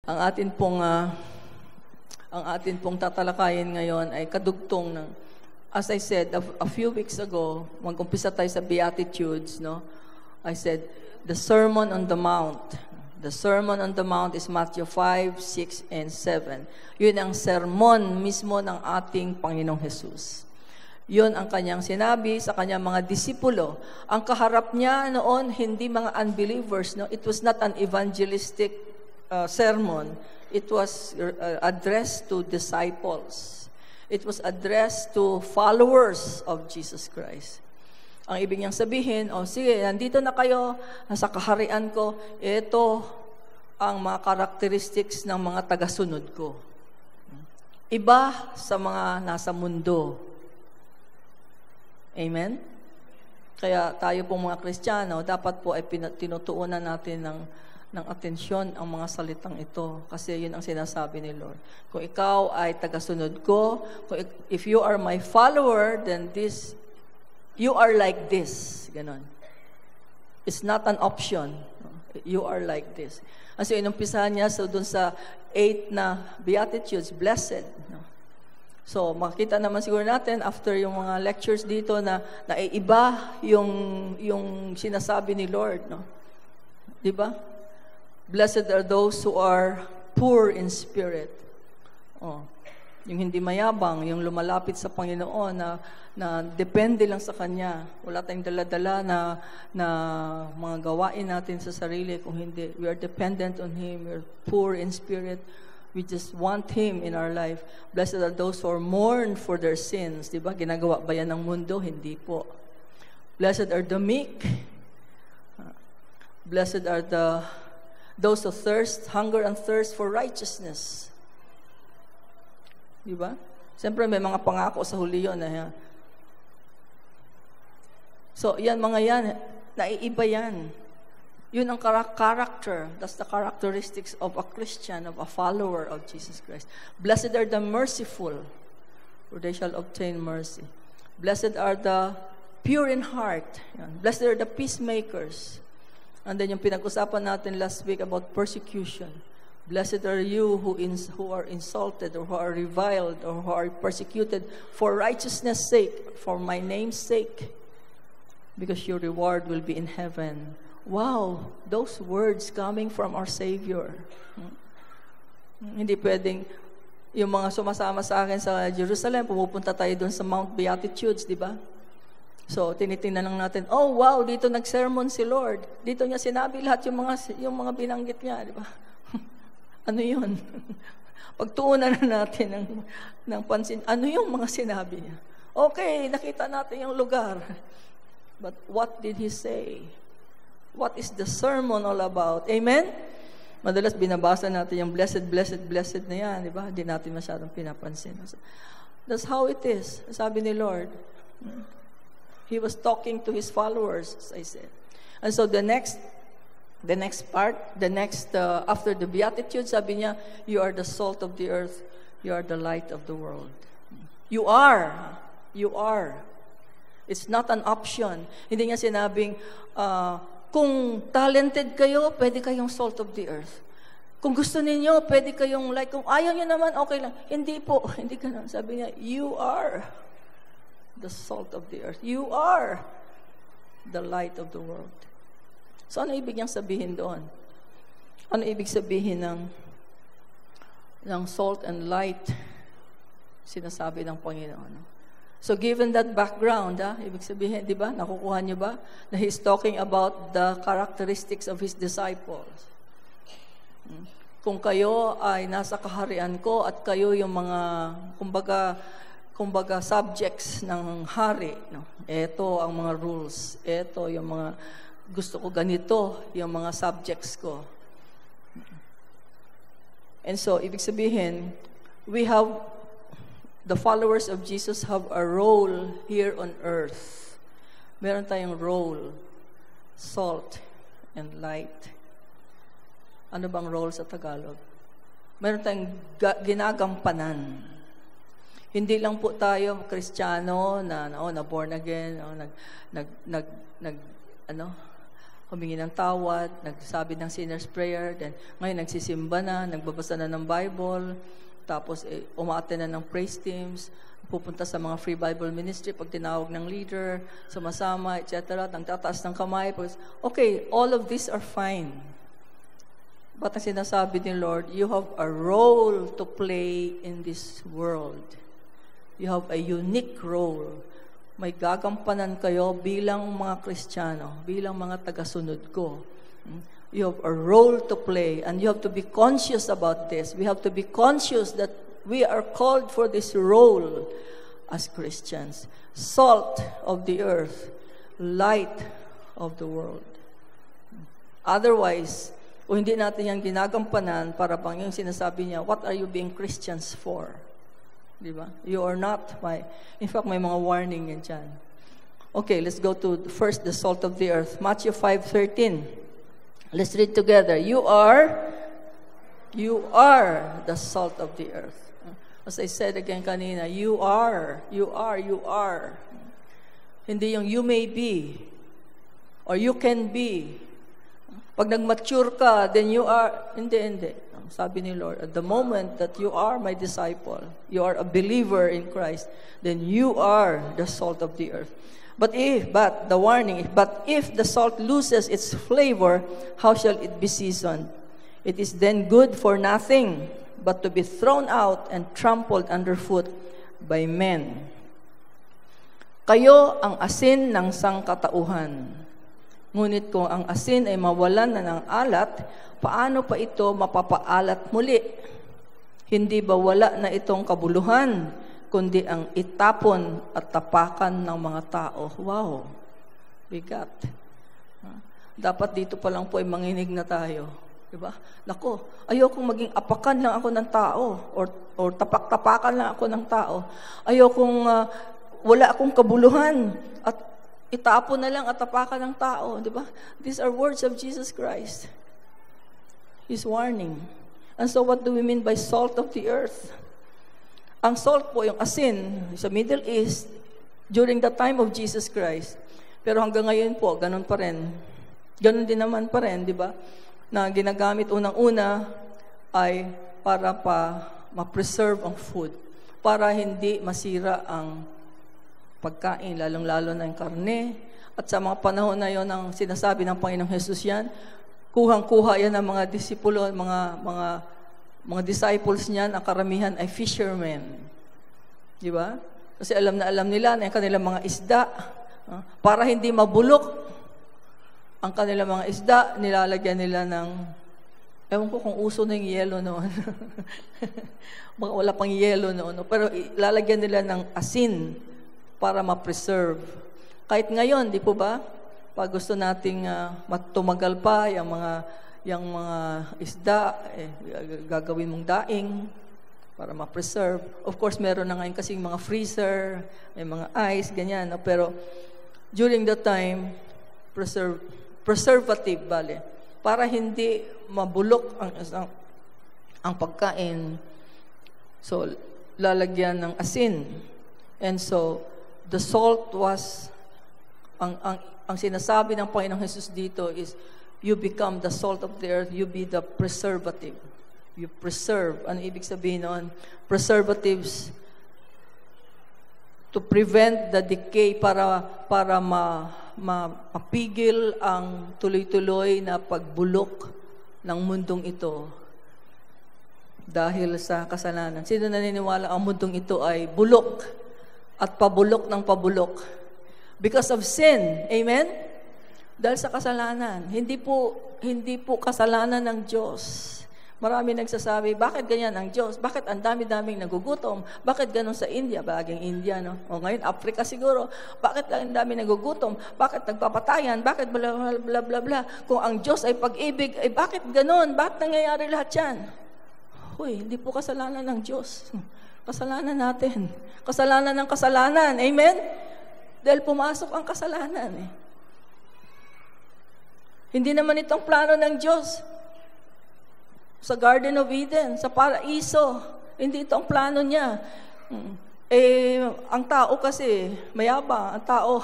Ang atin pong tatalakayin ngayon ay kadugtong ng, as I said a few weeks ago, mag-umpisa tayo sa Beatitudes, no? I said the Sermon on the Mount. The Sermon on the Mount is Matthew 5, 6, and 7. Yun ang sermon mismo ng ating Panginoong Jesus. Yun ang kanyang sinabi sa kanyang mga disipulo. Ang kaharap niya noon, hindi mga unbelievers, no? It was not an evangelistic sermon. It was addressed to disciples. It was addressed to followers of Jesus Christ. Ang ibig niyang sabihin, sige, nandito na kayo, nasa kaharian ko, ito ang mga characteristics ng mga tagasunod ko. Iba sa mga nasa mundo. Amen? Kaya tayo pong mga Kristiyano, dapat po ay tinutuunan natin ng atensyon ang mga salitang ito. Kasi yun ang sinasabi ni Lord. Kung ikaw ay tagasunod ko, if you are my follower, then you are like this. Ganon. It's not an option. You are like this. Kasi inumpisahan niya dun sa 8 na Beatitudes, blessed. So, makita naman siguro natin after yung mga lectures dito na iba yung sinasabi ni Lord. No? Diba? Blessed are those who are poor in spirit. Yung hindi mayabang, yung lumalapit sa Panginoon na depende lang sa Kanya. Wala tayong dala-dala na mga gawain natin sa sarili. Kung hindi, we are dependent on Him. We are poor in spirit. We just want Him in our life. Blessed are those who are mourn for their sins. Diba? Ginagawa ba yan ng mundo? Hindi po. Blessed are the meek. Blessed are those who hunger and thirst for righteousness. Diba? Siyempre may mga pangako sa huli yun. So, mga yan, naiiba yan. Yun ang character. That's the characteristics of a Christian, of a follower of Jesus Christ. Blessed are the merciful, for they shall obtain mercy. Blessed are the pure in heart. Blessed are the peacemakers. And then yung pinag-usapan natin last week about persecution. Blessed are you who are insulted or who are reviled or who are persecuted for righteousness' sake, for my name's sake, because your reward will be in heaven. Wow, those words coming from our Savior. Hindi pwedeng yung mga sumasama sa akin sa Jerusalem, pumupunta tayo doon sa Mount Beatitudes, di ba? So, tinitingnan lang natin, wow, dito nag-sermon si Lord. Dito niya sinabi lahat yung mga binanggit niya, di ba? Ano yun? Pagtuunan na natin ng pansin, ano yung mga sinabi niya? Okay, nakita natin yung lugar. But what did He say? What is the sermon all about? Amen? Madalas binabasa natin yung blessed, blessed, blessed na yan, di ba? Hindi natin masyadong pinapansin. That's how it is. Sabi ni Lord. He was talking to His followers, as I said. And so the next part, after the Beatitudes, sabi niya, you are the salt of the earth, you are the light of the world. You are. It's not an option. Hindi niya sinabing, kung talented kayo, pwede kayong salt of the earth. Kung gusto ninyo, pwede kayong light. Kung ayaw niyo naman, okay lang. Hindi po, hindi ganun. Sabi niya, you are the salt of the earth. You are the light of the world. So, ano ibig niyang sabihin doon? Ano ibig sabihin ng salt and light sinasabi ng Panginoon? So, given that background, ibig sabihin, di ba, nakukuha niyo ba? Na He's talking about the characteristics of His disciples. Kung kayo ay nasa kaharian ko at kayo yung mga, kumbaga subjects ng hari, no? Ito ang mga rules. Ito yung mga gusto ko ganito, yung mga subjects ko. And so, ibig sabihin, the followers of Jesus have a role here on earth. Meron tayong role, salt and light. Ano bang role sa Tagalog? Meron tayong ginagampanan. Hindi lang po tayo Kristiyano na born again, humingi ng tawad, nagsabi ng sinner's prayer, then ngayon nagsisimba na, nagbabasa na ng Bible, tapos umaattend na ng praise teams, pupunta sa mga free Bible ministry pag tinawag ng leader, sumasama, etc. Nagtataas ng kamay. Okay, all of these are fine. But ang sinasabi ni Lord, you have a role to play in this world. You have a unique role. May gagampanan kayo bilang mga Kristiyano, bilang mga tagasunod ko. You have a role to play and you have to be conscious about this. We have to be conscious that we are called for this role as Christians. Salt of the earth, light of the world. Otherwise, kung hindi natin yan ginagampanan, para bang yung sinasabi niya, what are you being Christians for? Di ba? You are not in fact, may mga warning yan dyan. Okay, let's go to first the salt of the earth. Matthew 5:13. Let's read together. You are the salt of the earth. As I said again kanina, you are. Hindi yung you may be or you can be. Pag nag-mature ka, then you are, hindi. Sabi ni Lord, at the moment that you are my disciple, you are a believer in Christ, then you are the salt of the earth. But if the salt loses its flavor, how shall it be seasoned? It is then good for nothing, but to be thrown out and trampled underfoot by men. Kayo ang asin ng sangkatauhan. Ngunit kung ang asin ay mawalan na ng alat, paano pa ito mapapaalat muli? Hindi ba wala na itong kabuluhan, kundi ang itapon at tapakan ng mga tao? Wow! Bigat. Dapat dito pa lang po ay manginig na tayo. Diba? Nako, ayokong maging apakan lang ako ng tao or tapak-tapakan lang ako ng tao. Ayokong wala akong kabuluhan at itapon na lang at tapakan ng tao. Diba? These are words of Jesus Christ. He's warning. And so what do we mean by salt of the earth? Ang salt po, yung asin, sa Middle East, during the time of Jesus Christ. Pero hanggang ngayon po, ganun pa rin. Ganun din naman pa rin, di ba? Na ginagamit unang-una ay para ma-preserve ang food. Para hindi masira ang pagkain, lalong-lalo na yung karne. At sa mga panahon na yon ang sinasabi ng Panginoong Jesus yan, kuhang-kuha yan ng mga disipulo, mga disciples niyan, ang karamihan ay fishermen. Di ba? Kasi alam na alam nila na yung kanilang mga isda, para hindi mabulok ang kanilang mga isda, nilalagyan nila ng, ewan ko kung uso na yung yelo noon. Wala pang yelo noon. Pero ilalagyan nila ng asin para ma-preserve. Kahit ngayon, di po ba? Pag gusto nating tumagal pa yung mga isda, gagawin mong daing para ma-preserve. Of course, meron na ngayon kasing mga freezer, may mga ice, ganyan. No? Pero during the time, preservative, para hindi mabulok ang pagkain. So, lalagyan ng asin. And so, the salt was, ang sinasabi ng Panginoong Jesus dito is, you become the salt of the earth, you be the preservative. You preserve. Ano ibig sabihin noon? Preservatives to prevent the decay, para mapigil ang tuloy-tuloy na pagbulok ng mundong ito dahil sa kasalanan. Sino naniniwala ang mundong ito ay bulok at pabulok ng pabulok? Because of sin. Amen? Dahil sa kasalanan. Hindi po kasalanan ng Diyos. Marami nagsasabi, bakit ganyan ang Diyos? Bakit ang dami-daming nagugutom? Bakit ganun sa India? Baging India, no? O ngayon, Africa siguro. Bakit ang dami nagugutom? Bakit nagpapatayan? Bakit bla bla bla bla bla? Kung ang Diyos ay pag-ibig, ay bakit ganun? Bakit nangyayari lahat yan? Huy, hindi po kasalanan ng Diyos. Kasalanan natin. Kasalanan ng kasalanan. Amen? Dahil pumasok ang kasalanan. Hindi naman itong plano ng Diyos. Sa Garden of Eden, sa paraiso, hindi ito ang plano niya. Ang tao kasi, mayabang. Ang tao,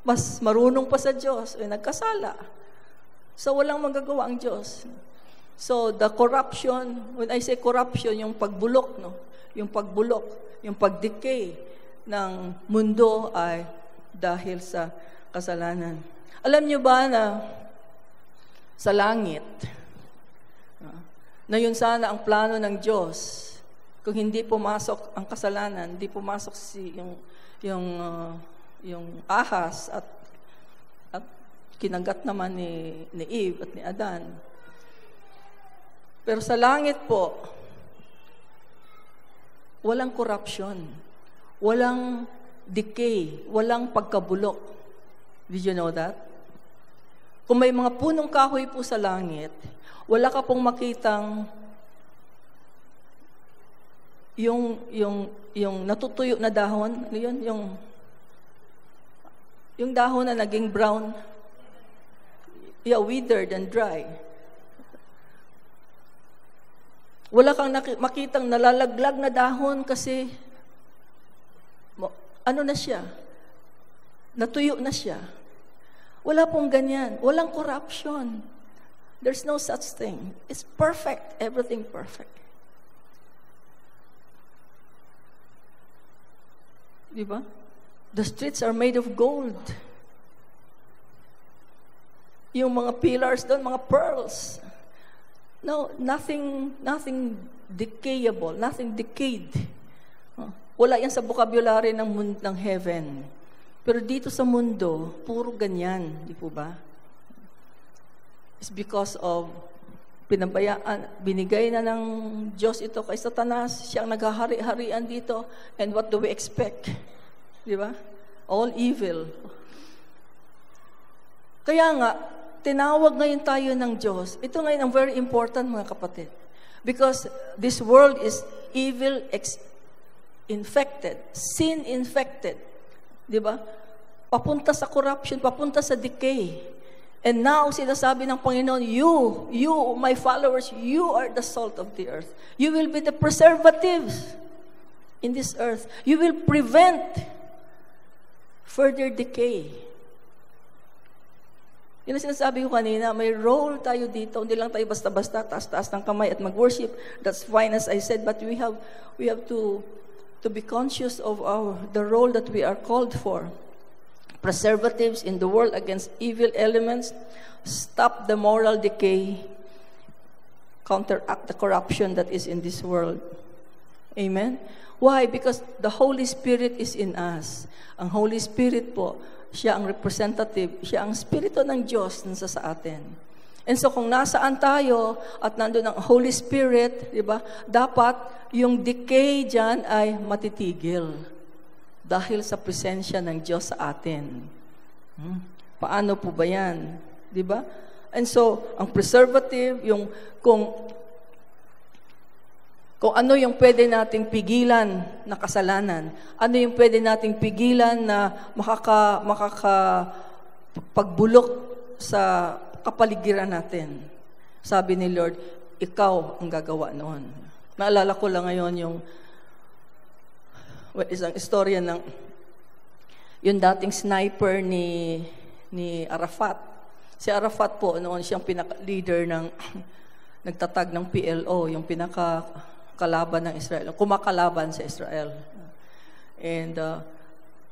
mas marunong pa sa Diyos. Nagkasala. So, walang magagawa ang Diyos. So, the corruption, when I say corruption, yung pagbulok, no? Yung pagbulok, yung pagdecay ng mundo ay dahil sa kasalanan. Alam niyo ba na sa langit, na yun sana ang plano ng Diyos, kung hindi pumasok ang kasalanan, hindi pumasok yung ahas at kinagat naman ni Eve at ni Adan. Pero sa langit po, walang corruption, walang decay, walang pagkabulok. Did you know that? Kung may mga punong kahoy po sa langit, wala ka pong makitang yung natutuyo na dahon, ano yun? Yung dahon na naging brown, withered and dry. Wala kang makitang nalalaglag na dahon kasi ano na siya? Natuyo na siya. Wala pong ganyan. Walang corruption. There's no such thing. It's perfect. Everything perfect. Diba? The streets are made of gold. Yung mga pillars doon, mga pearls. No, nothing decayable, nothing decayed. Wala yan sa vocabulary ng heaven. Pero dito sa mundo, puro ganyan, di po ba? It's because of binigay na ng Diyos ito kay Satanas, siyang naghahari-harian dito, and what do we expect? Di ba? All evil. Kaya nga, tinawag ngayon tayo ng Diyos. Ito ngayon ang very important, mga kapatid. Because this world is evil infected, sin infected. Di ba? Papunta sa corruption, papunta sa decay. And now, sinasabi ng Panginoon, you, my followers, you are the salt of the earth. You will be the preservatives in this earth. You will prevent further decay. Yun ang sinasabi ko kanina, may role tayo dito. Hindi lang tayo basta-basta, taas-taas ng kamay at mag-worship. That's fine, as I said, but we have to be conscious of the role that we are called for. Preservatives in the world against evil elements, stop the moral decay, counteract the corruption that is in this world. Amen? Why? Because the Holy Spirit is in us. Ang Holy Spirit po, siya ang representative, siya ang Espiritu ng Diyos nasa sa atin. And so kung nasaan tayo at nandun ang Holy Spirit, di ba, dapat yung decay dyan ay matitigil dahil sa presensya ng Diyos sa atin. Paano po ba yan? Di ba? And so, ang preservative, yung kung ano yung pwede nating pigilan na kasalanan, ano yung pwede nating pigilan na pagbulok sa kapaligiran natin. Sabi ni Lord, ikaw ang gagawa noon. Naalala ko lang ngayon yung isang istorya ng yung dating sniper ni Arafat. Si Arafat po, noon siyang pinaka-leader ng nagtatag ng PLO, yung pinaka-kalaban ng Israel, kumakalaban sa Israel. And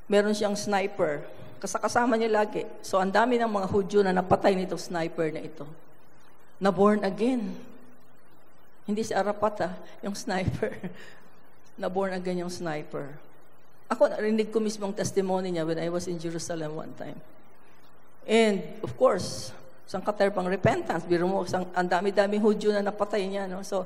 meron siyang sniper. Kasama niya lagi. So, ang dami ng mga Hudyo na napatay nitong sniper na ito. Na born again. Hindi si Arafat, yung sniper. Na born again yung sniper. Ako, narinig ko mismo ang testimony niya when I was in Jerusalem one time. And, of course, isang katerpang repentance. Biro mo, ang dami-daming Hudyo na napatay niya. No? So,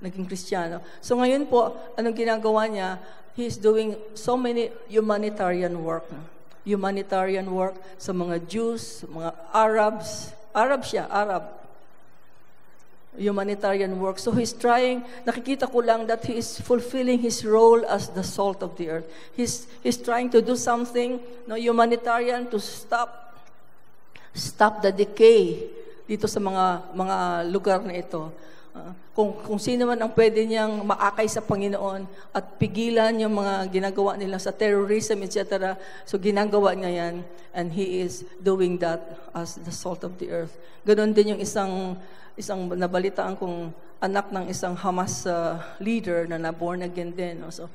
naging Kristiyano. So, ngayon po, anong ginagawa niya? He's doing so many humanitarian work. No? Humanitarian work sa mga Jews, mga Arabs. Arab siya, Arab. Humanitarian work. So he's trying, nakikita ko lang that he is fulfilling his role as the salt of the earth. He's trying to do something, humanitarian to stop the decay dito sa mga lugar na ito. Kung sino man ang pwede niyang maakay sa Panginoon at pigilan yung mga ginagawa nila sa terrorism, etc. So ginagawa niya yan, and He is doing that as the salt of the earth. Ganon din yung isang nabalitaan kong anak ng isang Hamas leader na born again din. So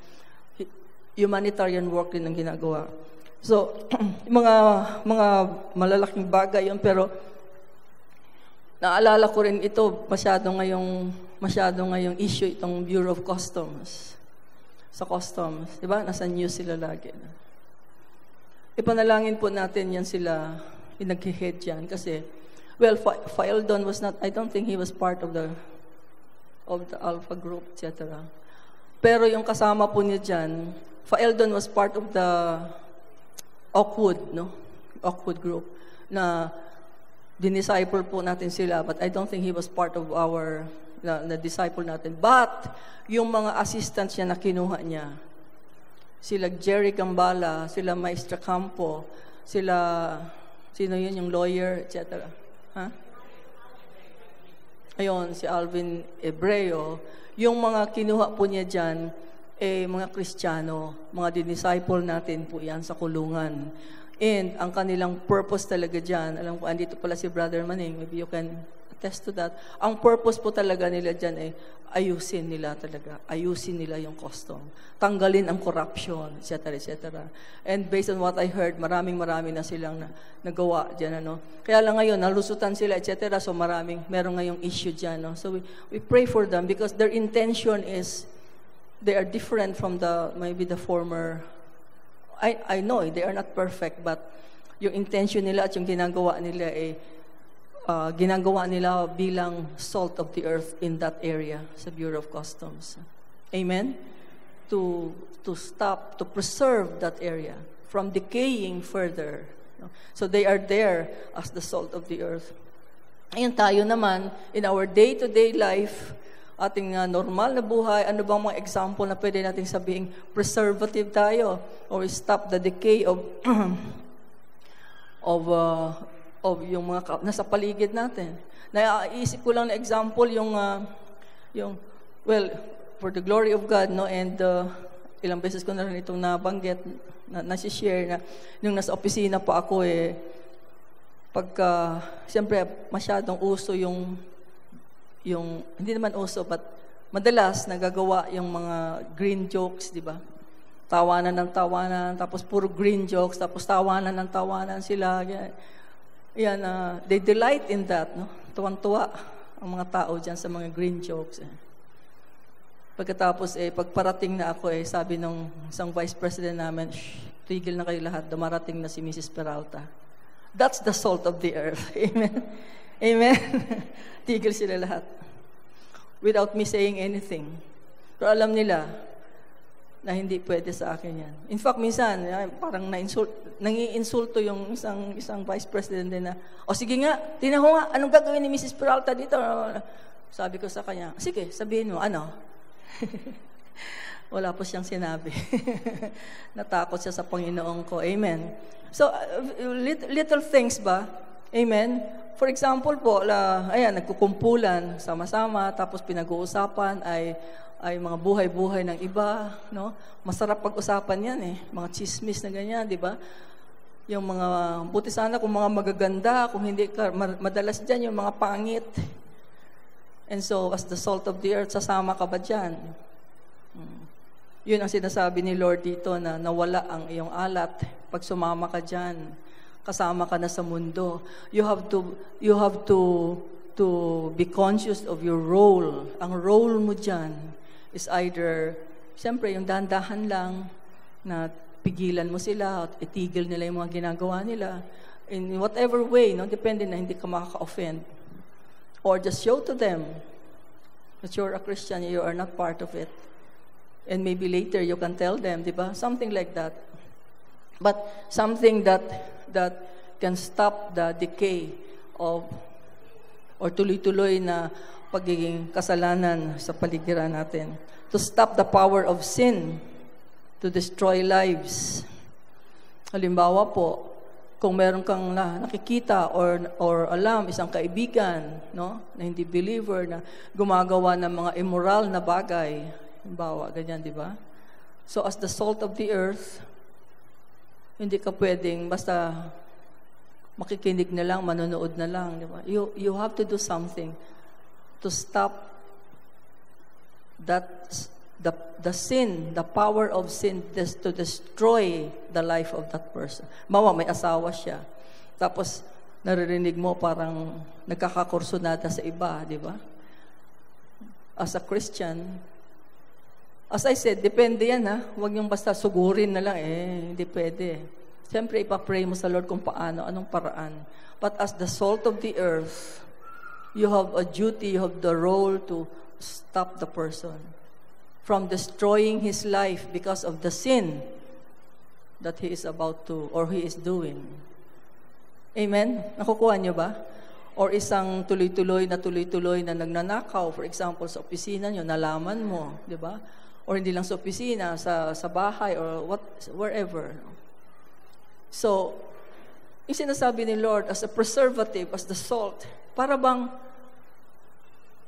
humanitarian work din ang ginagawa. So mga malalaking bagay yun, pero naalala ko rin ito, masyado ngayong issue itong Bureau of Customs. Sa customs, di ba? Nasa news sila lagi. Ipanalangin po natin yan sila, yung nag-head yan. Kasi, well, Faeldon was not, I don't think he was part of the Alpha group, etc. Pero yung kasama po niya dyan, Faeldon was part of the Oakwood group, na dinisciple po natin sila, but I don't think he was part of our na disciple natin. But yung mga assistants niya na kinuha niya, sila Jerry Gambala, sila Maestra Campo, sino yun, yung lawyer, etc. Ayun, si Alvin Ebreo, yung mga kinuha po niya dyan, mga Kristiyano, mga dinisciple natin po yan sa kulungan. And ang kanilang purpose talaga dyan, alam ko, andito pala si Brother Manning, maybe you can attest to that. Ang purpose po talaga nila dyan ayusin nila yung custom. Tanggalin ang corruption, etc., etc. And based on what I heard, marami na silang nagawa dyan. Kaya lang ngayon, nalusutan sila, etc. So meron ngayong issue dyan. So we pray for them because their intention is, they are different from maybe the former. I know they are not perfect, but yung intention nila at yung ginagawa nila ginagawa nila bilang salt of the earth in that area sa Bureau of Customs. Amen? To preserve that area from decaying further. So they are there as the salt of the earth. Ayun, tayo naman, in our day-to-day life, ating normal na buhay, ano bang mga example na pwede nating sabihin, preservative tayo, or stop the decay of yung mga nasa paligid natin. Naiisip ko lang na example yung well, for the glory of God, and ilang beses ko na rin itong nabanggit, nasi-share na nung nasa opisina pa ako, pagka, siyempre, masyadong uso yung hindi naman uso, but madalas nagagawa yung mga green jokes, di ba? Tawanan ng tawanan, tapos puro green jokes, tapos tawanan ng tawanan sila. Yan, they delight in that, no? Tuwang-tuwa ang mga tao dyan sa mga green jokes. Pagkatapos, pagparating na ako, sabi ng isang vice president namin, tigil na kayo lahat, dumarating na si Mrs. Peralta. That's the salt of the earth. Amen? Amen? Tigil sila lahat. Without me saying anything. Pero alam nila na hindi pwede sa akin yan. In fact, minsan, parang nangi-insulto yung isang vice president din na, sige nga, tingnan ko nga, anong gagawin ni Mrs. Peralta dito? Sabi ko sa kanya, sige, sabihin mo, ano? Wala po siyang sinabi. Natakot siya sa Panginoon ko. Amen. So, little things ba? Amen. For example po, nagkukumpulan sama-sama, tapos pinag-uusapan ay mga buhay-buhay ng iba, no? Masarap pag-usapan yan mga chismis na ganyan, di ba? Yung mga, buti sana kung mga magaganda, kung hindi ka, madalas dyan yung mga pangit. And so, as the salt of the earth, sasama ka ba dyan? Yun ang sinasabi ni Lord dito na nawala ang iyong alat pag sumama ka dyan. Kasama ka na sa mundo. You have to be conscious of your role. Ang role mo dyan is either, siyempre, yung dahan-dahan lang na pigilan mo sila at itigil nila yung mga ginagawa nila. In whatever way, depende na hindi ka makaka-offend. Or just show to them that you're a Christian, you are not part of it. And maybe later you can tell them, di ba? Something like that. But something that can stop the decay or tuloy-tuloy na pagiging kasalanan sa paligiran natin. To stop the power of sin to destroy lives. Halimbawa po, Kung meron kang nakikita or alam, isang kaibigan, no, na hindi believer, na gumagawa ng mga immoral na bagay, halimbawa, ganyan, di ba? So, as the salt of the earth, hindi ka pwedeng basta makikinig na lang, manonood na lang, di ba? You have to do something to stop that the sin, the power of sin to destroy the life of that person. Mawa, may asawa siya. Tapos, naririnig mo parang nagkakakursunada sa iba, di ba? As a Christian, as I said, depende yan, ha? Huwag yung basta sugurin na lang, hindi pwede. Siyempre, ipapray mo sa Lord kung paano, anong paraan. But as the salt of the earth, you have a duty, you have the role to stop the person from destroying his life because of the sin that he is about to, or he is doing. Amen? Nakukuha niyo ba? Or isang tuloy-tuloy na nagnanakaw, for example, sa opisina niyo, nalaman mo, di ba? Or hindi lang sa opisina, sa bahay, or wherever. So, yung sinasabi ni Lord, as a preservative, as the salt, para bang,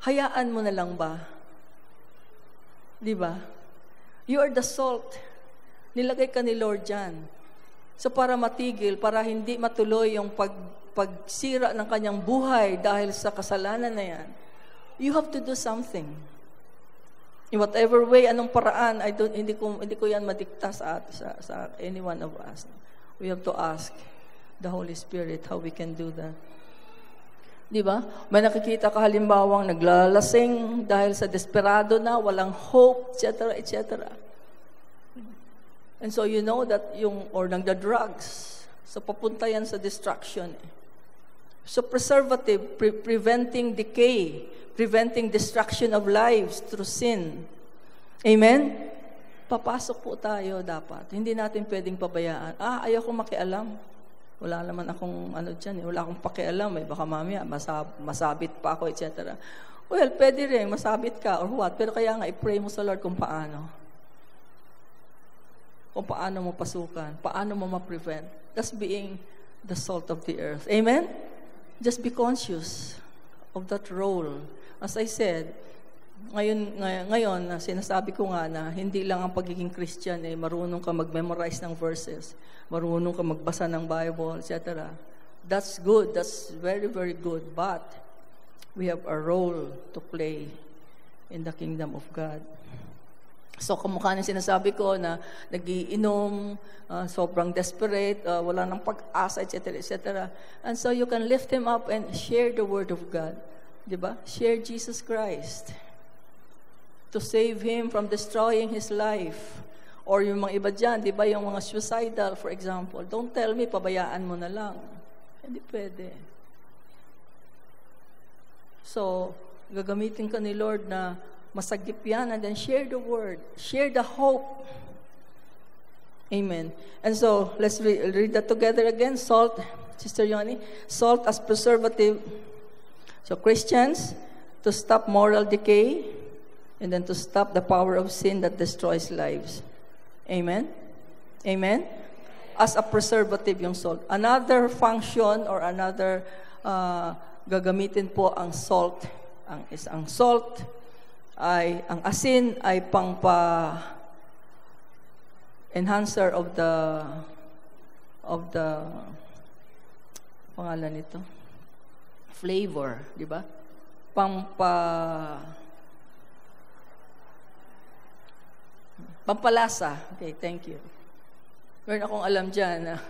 hayaan mo na lang ba? Di ba? You are the salt. Nilagay ka ni Lord dyan. So para matigil, para hindi matuloy yung pagsira ng kanyang buhay dahil sa kasalanan na yan, you have to do something. In whatever way, anong paraan, hindi ko yan madikta sa any one of us. We have to ask the Holy Spirit how we can do that. Di ba? May nakikita ka halimbawang naglalasing dahil sa desperado na, walang hope, etc., etc. And so you know that or nagda-drugs. So papunta yan sa destruction. So preservative, preventing decay, preventing destruction of lives through sin. Amen? Papasok po tayo dapat. Hindi natin pwedeng pabayaan. Ayaw ko makialam. Wala naman akong dyan, wala akong pakialam, baka mamaya masabit pa ako, etc. Well, pwede rin, masabit ka or what, pero kaya nga i-pray mo sa Lord kung paano. Kung paano mo pasukan, paano mo ma-prevent. That's being the salt of the earth. Amen? Just be conscious of that role. As I said, ngayon sinasabi ko nga na hindi lang ang pagiging Christian marunong ka mag-memorize ng verses, marunong ka magbasa ng Bible, etc. That's good. That's very, very good. But we have a role to play in the kingdom of God. So, kamukha ng sinasabi ko na nagiinom, sobrang desperate, wala nang pag-asa, etc., etc. And so, you can lift him up and share the Word of God. Diba? Share Jesus Christ to save him from destroying his life. Or yung mga iba dyan, di ba, yung mga suicidal, for example, don't tell me, pabayaan mo na lang. Hindi pwede. So, gagamitin ka ni Lord na masagip yan, and then share the word. Share the hope. Amen. And so, let's read that together again. Salt, Sister Yoni, salt as preservative. So, Christians, to stop moral decay, and then to stop the power of sin that destroys lives. Amen? Amen? As a preservative yung salt. Another function or another gagamitin po ang salt. Ang salt ay, ang asin ay enhancer of the pangalan nito, flavor, di ba? Pampalasa. Okay, thank you. Meron akong alam dyan na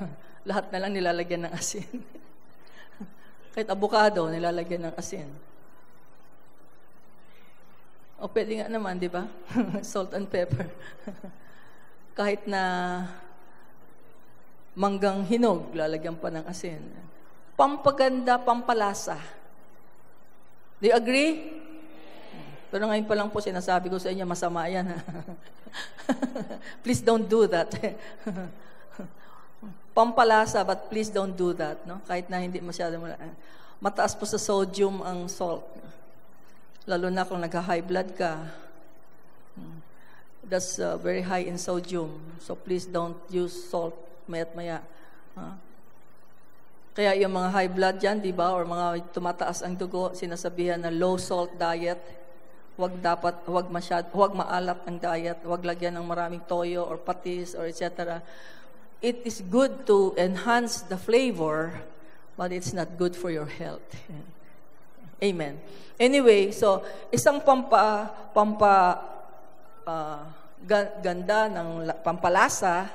lahat na lang nilalagyan ng asin. Kahit avocado, nilalagyan ng asin. O pwede nga naman, di ba? Salt and pepper. Kahit na manggang hinog, lalagyan pa ng asin. Pampaganda, pampalasa. Do you agree? Pero ngayon pa lang po sinasabi ko sa inyo, masama yan. Please don't do that. Pampalasa, but please don't do that. No? Kahit na hindi masyado mataas po sa sodium ang salt. Lalo na kung nagka-high blood ka. That's very high in sodium. So please don't use salt mayat maya. Kaya yung mga high blood dyan, di ba, or mga tumataas ang dugo, sinasabihan na low salt diet. Huwag maalat ang diet, huwag lagyan ng maraming toyo or patis or etc. It is good to enhance the flavor, but it's not good for your health. Amen. Anyway, so isang ganda ng pampalasa,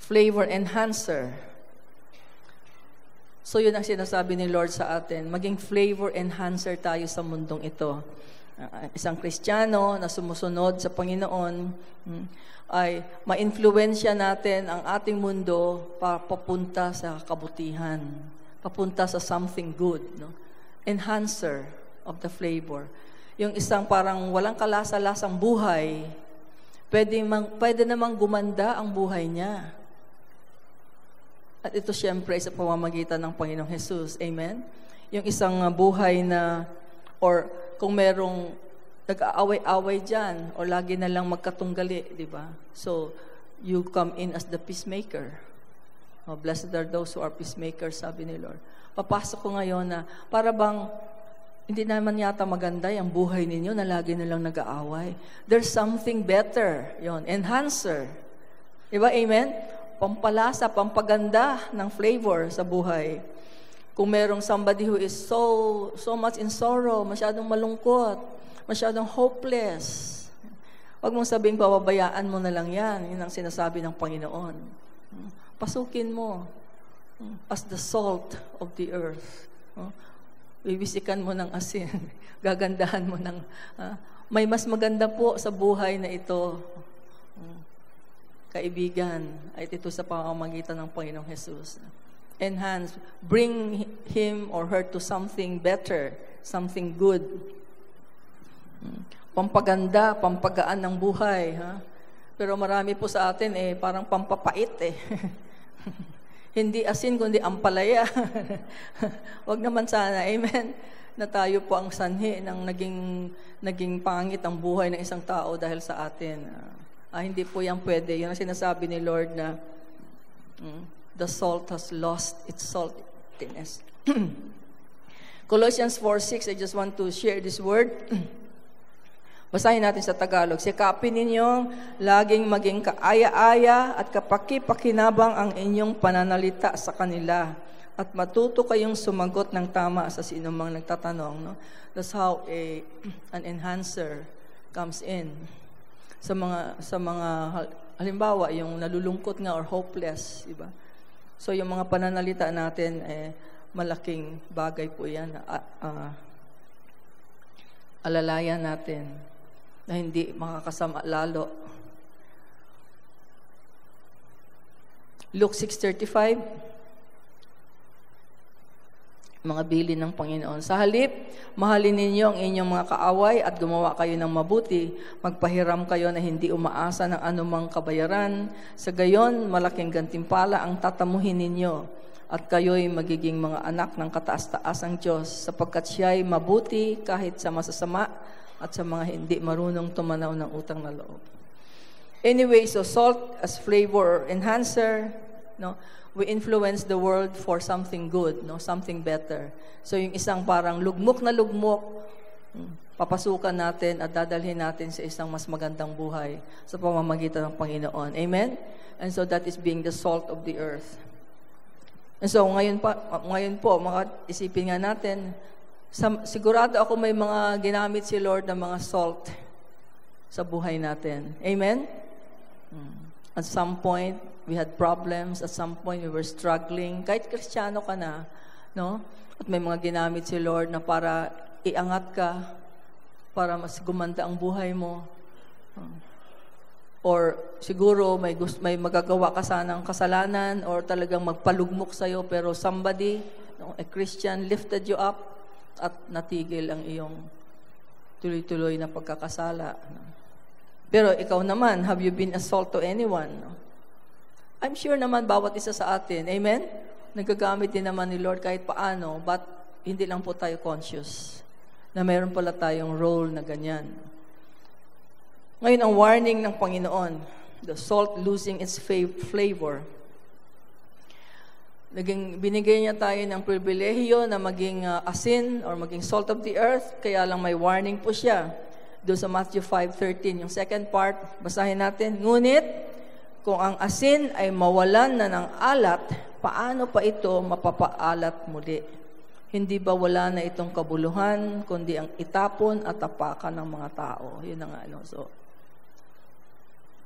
flavor enhancer. So yun ang sinasabi ni Lord sa atin, maging flavor enhancer tayo sa mundong ito. Isang Kristiyano na sumusunod sa Panginoon ay ma-influensya natin ang ating mundo papunta sa kabutihan, papunta sa something good, no? Enhancer of the flavor. Yung isang parang walang kalasa-lasang buhay, pwede namang gumanda ang buhay niya. At ito siyempre sa pamamagitan ng Panginoong Jesus. Amen? Yung isang buhay na, or kung merong nag-aaway-away dyan, or lagi na lang magkatunggali, di ba? So, you come in as the peacemaker. Oh, blessed are those who are peacemakers, sabi ni Lord. Papasok ko ngayon na, para bang, hindi naman yata maganda yung buhay ninyo na lagi na lang nag-aaway. There's something better. Yon, enhancer. Di ba? Amen? Pampalasa, pampaganda ng flavor sa buhay. Kung merong somebody who is so much in sorrow, masyadong malungkot, masyadong hopeless, wag mong sabing pababayaan mo na lang yan. Yun ang sinasabi ng Panginoon. Pasukin mo as the salt of the earth. Bibisikan mo ng asin. Gagandahan mo ng... may mas maganda po sa buhay na ito. Kaibigan, ay ito sa pamamagitan ng Panginoong Jesus. Enhance, bring him or her to something better, something good. Pampaganda, pampagaan ng buhay. Ha? Pero marami po sa atin, parang pampapait. Hindi asin, kundi ampalaya. Wag naman sana, amen, na tayo po ang sanhi ng naging pangit ang buhay ng isang tao dahil sa atin. Hindi po yan pwede. Yun ang sinasabi ni Lord na the salt has lost its saltiness. Colossians 4:6, I just want to share this word. Basahin natin sa Tagalog. Sikapin ninyong laging maging kaaya-aya at kapaki-pakinabang ang inyong pananalita sa kanila at matuto kayong sumagot ng tama sa sinumang nagtatanong. No? That's how an enhancer comes in. Sa mga halimbawa, yung nalulungkot nga or hopeless, diba? So yung mga pananalita natin, malaking bagay po yan. Alalayan natin na hindi makakasama lalo. Luke 6:35, mga bilin ng Panginoon. Sa halip, mahalin ninyo ang inyong mga kaaway at gumawa kayo ng mabuti. Magpahiram kayo na hindi umaasa ng anumang kabayaran. Sa gayon, malaking gantimpala ang tatamuhin ninyo. At kayo'y magiging mga anak ng kataas-taasang Diyos, sapagkat siya'y mabuti kahit sa masasama at sa mga hindi marunong tumanaw ng utang na loob. Anyway, so salt as flavor enhancer, no? We influence the world for something good, no? Something better. So yung isang parang lugmok na lugmok, papasukan natin at dadalhin natin sa isang mas magandang buhay sa pamamagitan ng Panginoon. Amen? And so that is being the salt of the earth. And so ngayon po, isipin nga natin, sigurado ako may mga ginamit si Lord na mga salt sa buhay natin. Amen? At some point, we had problems. At some point, we were struggling. Kahit Kristiyano ka na, no? At may mga ginamit si Lord na para iangat ka, para mas gumanda ang buhay mo. Or siguro may magagawa ka sanang kasalanan or talagang magpalugmok sa'yo, pero somebody, no, a Christian, lifted you up at natigil ang iyong tuloy-tuloy na pagkakasala. No? Pero ikaw naman, have you been a salt to anyone? No? I'm sure naman bawat isa sa atin, amen? Nagagamit din naman ni Lord kahit paano, but hindi lang po tayo conscious na mayroon pala tayong role na ganyan. Ngayon, ang warning ng Panginoon, the salt losing its flavor. Binigay niya tayo ng pribilehiyo na maging asin or maging salt of the earth, kaya lang may warning po siya. Doon sa Matthew 5:13, yung second part, basahin natin. Ngunit, kung ang asin ay mawalan na ng alat, paano pa ito mapapaalat muli? Hindi ba wala na itong kabuluhan, kundi ang itapon at tapakan ng mga tao? Yun ang ano. So,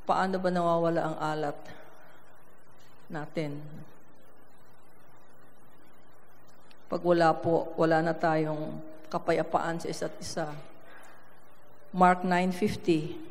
paano ba nawawala ang alat natin? Pag wala na tayong kapayapaan sa isa't isa. Mark 9:50.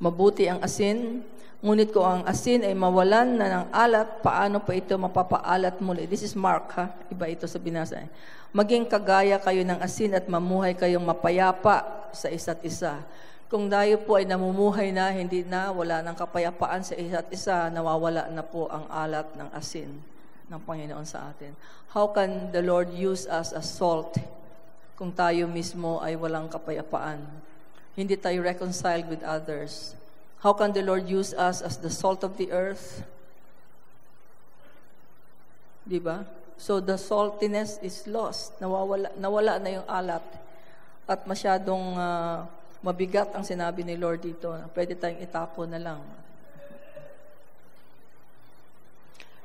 Mabuti ang asin, ngunit kung ang asin ay mawalan na ng alat, paano pa ito mapapaalat muli? This is Mark, ha? Iba ito sa binasa. Maging kagaya kayo ng asin at mamuhay kayong mapayapa sa isa't isa. Kung tayo po ay namumuhay na, hindi na, wala ng kapayapaan sa isa't isa, nawawala na po ang alat ng asin ng Panginoon sa atin. How can the Lord use us as salt kung tayo mismo ay walang kapayapaan? Hindi tayo reconciled with others. How can the Lord use us as the salt of the earth? Diba? So the saltiness is lost. Nawala na yung alat. At masyadong mabigat ang sinabi ni Lord dito. Pwede tayong itapon na lang.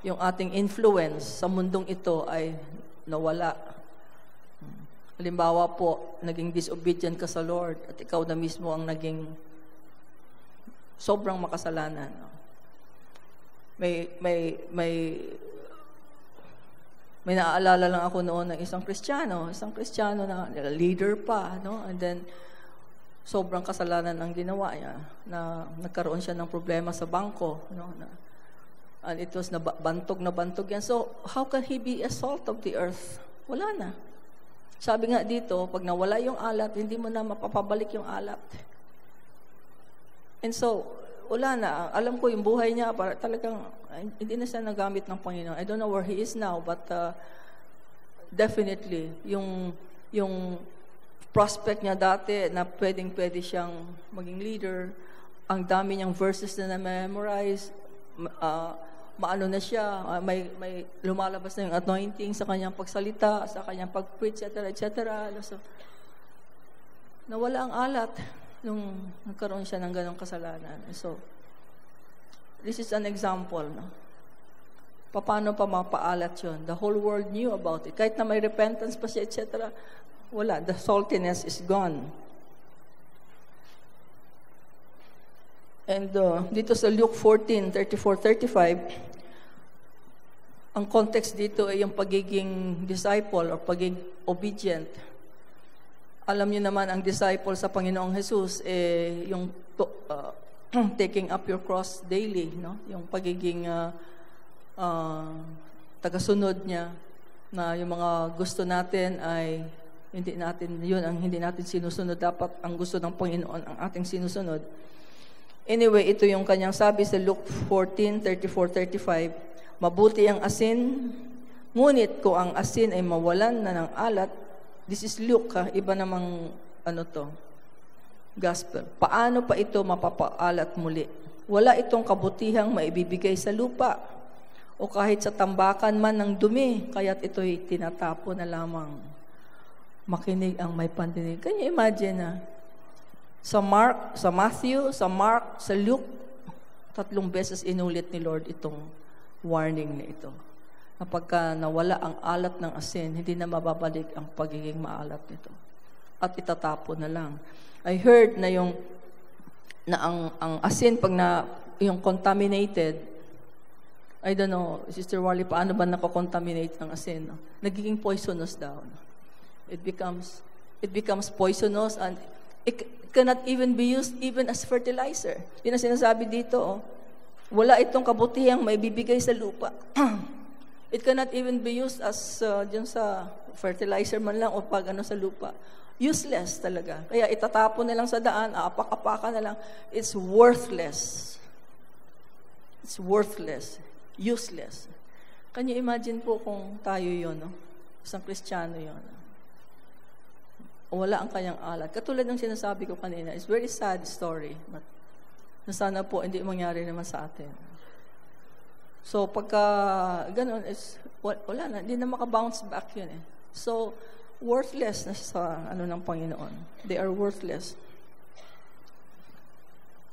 Yung ating influence sa mundong ito ay nawala. Halimbawa po, naging disobedient ka sa Lord at ikaw na mismo ang naging sobrang makasalanan. May naaalala lang ako noon ng isang Kristiyano na leader pa, no? And then sobrang kasalanan ang ginawa niya, na nagkaroon siya ng problema sa bangko, no? And it was bantog yan. So, how can he be a salt of the earth? Wala na. Sabi nga dito, pag nawala yung alat, hindi mo na mapapabalik yung alat. And so, wala na. Alam ko yung buhay niya, para talagang, hindi na siya nagamit ng Panginoon. I don't know where he is now, but definitely, yung prospect niya dati na pwedeng-pwede siyang maging leader, ang dami niyang verses na na-memorize, maano na siya, may lumalabas na yung anointing sa kanyang pagsalita, sa kanyang pag-preach, etc. So, nawala ang alat nung nagkaroon siya ng ganong kasalanan. So, this is an example, no? Paano pa mapaalat yun? The whole world knew about it. Kahit na may repentance pa siya, etc., wala. The saltiness is gone. And dito sa Luke 14:34-35, ang context dito ay yung pagiging disciple o pagiging obedient. Alam niyo naman, ang disciple sa Panginoong Jesus, yung taking up your cross daily, no? Yung pagiging tagasunod niya, na yung mga gusto natin ay hindi natin sinusunod. Dapat ang gusto ng Panginoon ang ating sinusunod. Anyway, ito yung kanyang sabi sa Luke 14:34-35, mabuti ang asin, ngunit kung ang asin ay mawalan na ng alat, this is Luke, ha? Iba namang gospel. Paano pa ito mapapaalat muli? Wala itong kabutihang maibibigay sa lupa, o kahit sa tambakan man ng dumi, kaya't ito'y tinatapo na lamang. Makinig ang may pandinig. Can you imagine, ha? Sa Matthew, sa Mark, sa Luke, 3 beses inulit ni Lord itong warning na ito. Kapag nawala ang alat ng asin, hindi na mababalik ang pagiging maalat nito. At itatapo na lang. I heard na ang asin, pag yung contaminated, I don't know, Sister Wally, paano ba nakocontaminate ng asin? No? Nagiging poisonous daw. No? It becomes poisonous, and it cannot even be used even as fertilizer. Yun ang sinasabi dito. Oh. Wala itong kabutihang maibibigay sa lupa. It cannot even be used as dyan sa fertilizer man lang o pag sa lupa. Useless talaga. Kaya itatapon na lang sa daan, apak-apakan na lang. It's worthless. It's worthless. Useless. Can you imagine po kung tayo yun, no? Isang Kristiyano yun. Wala ang kanyang alat. Katulad ng sinasabi ko kanina, it's very sad story. But na sana po hindi mangyari naman sa atin. So, pagka ganun, wala na, hindi na makabounce back yun eh. So, worthless na sa ng Panginoon. They are worthless.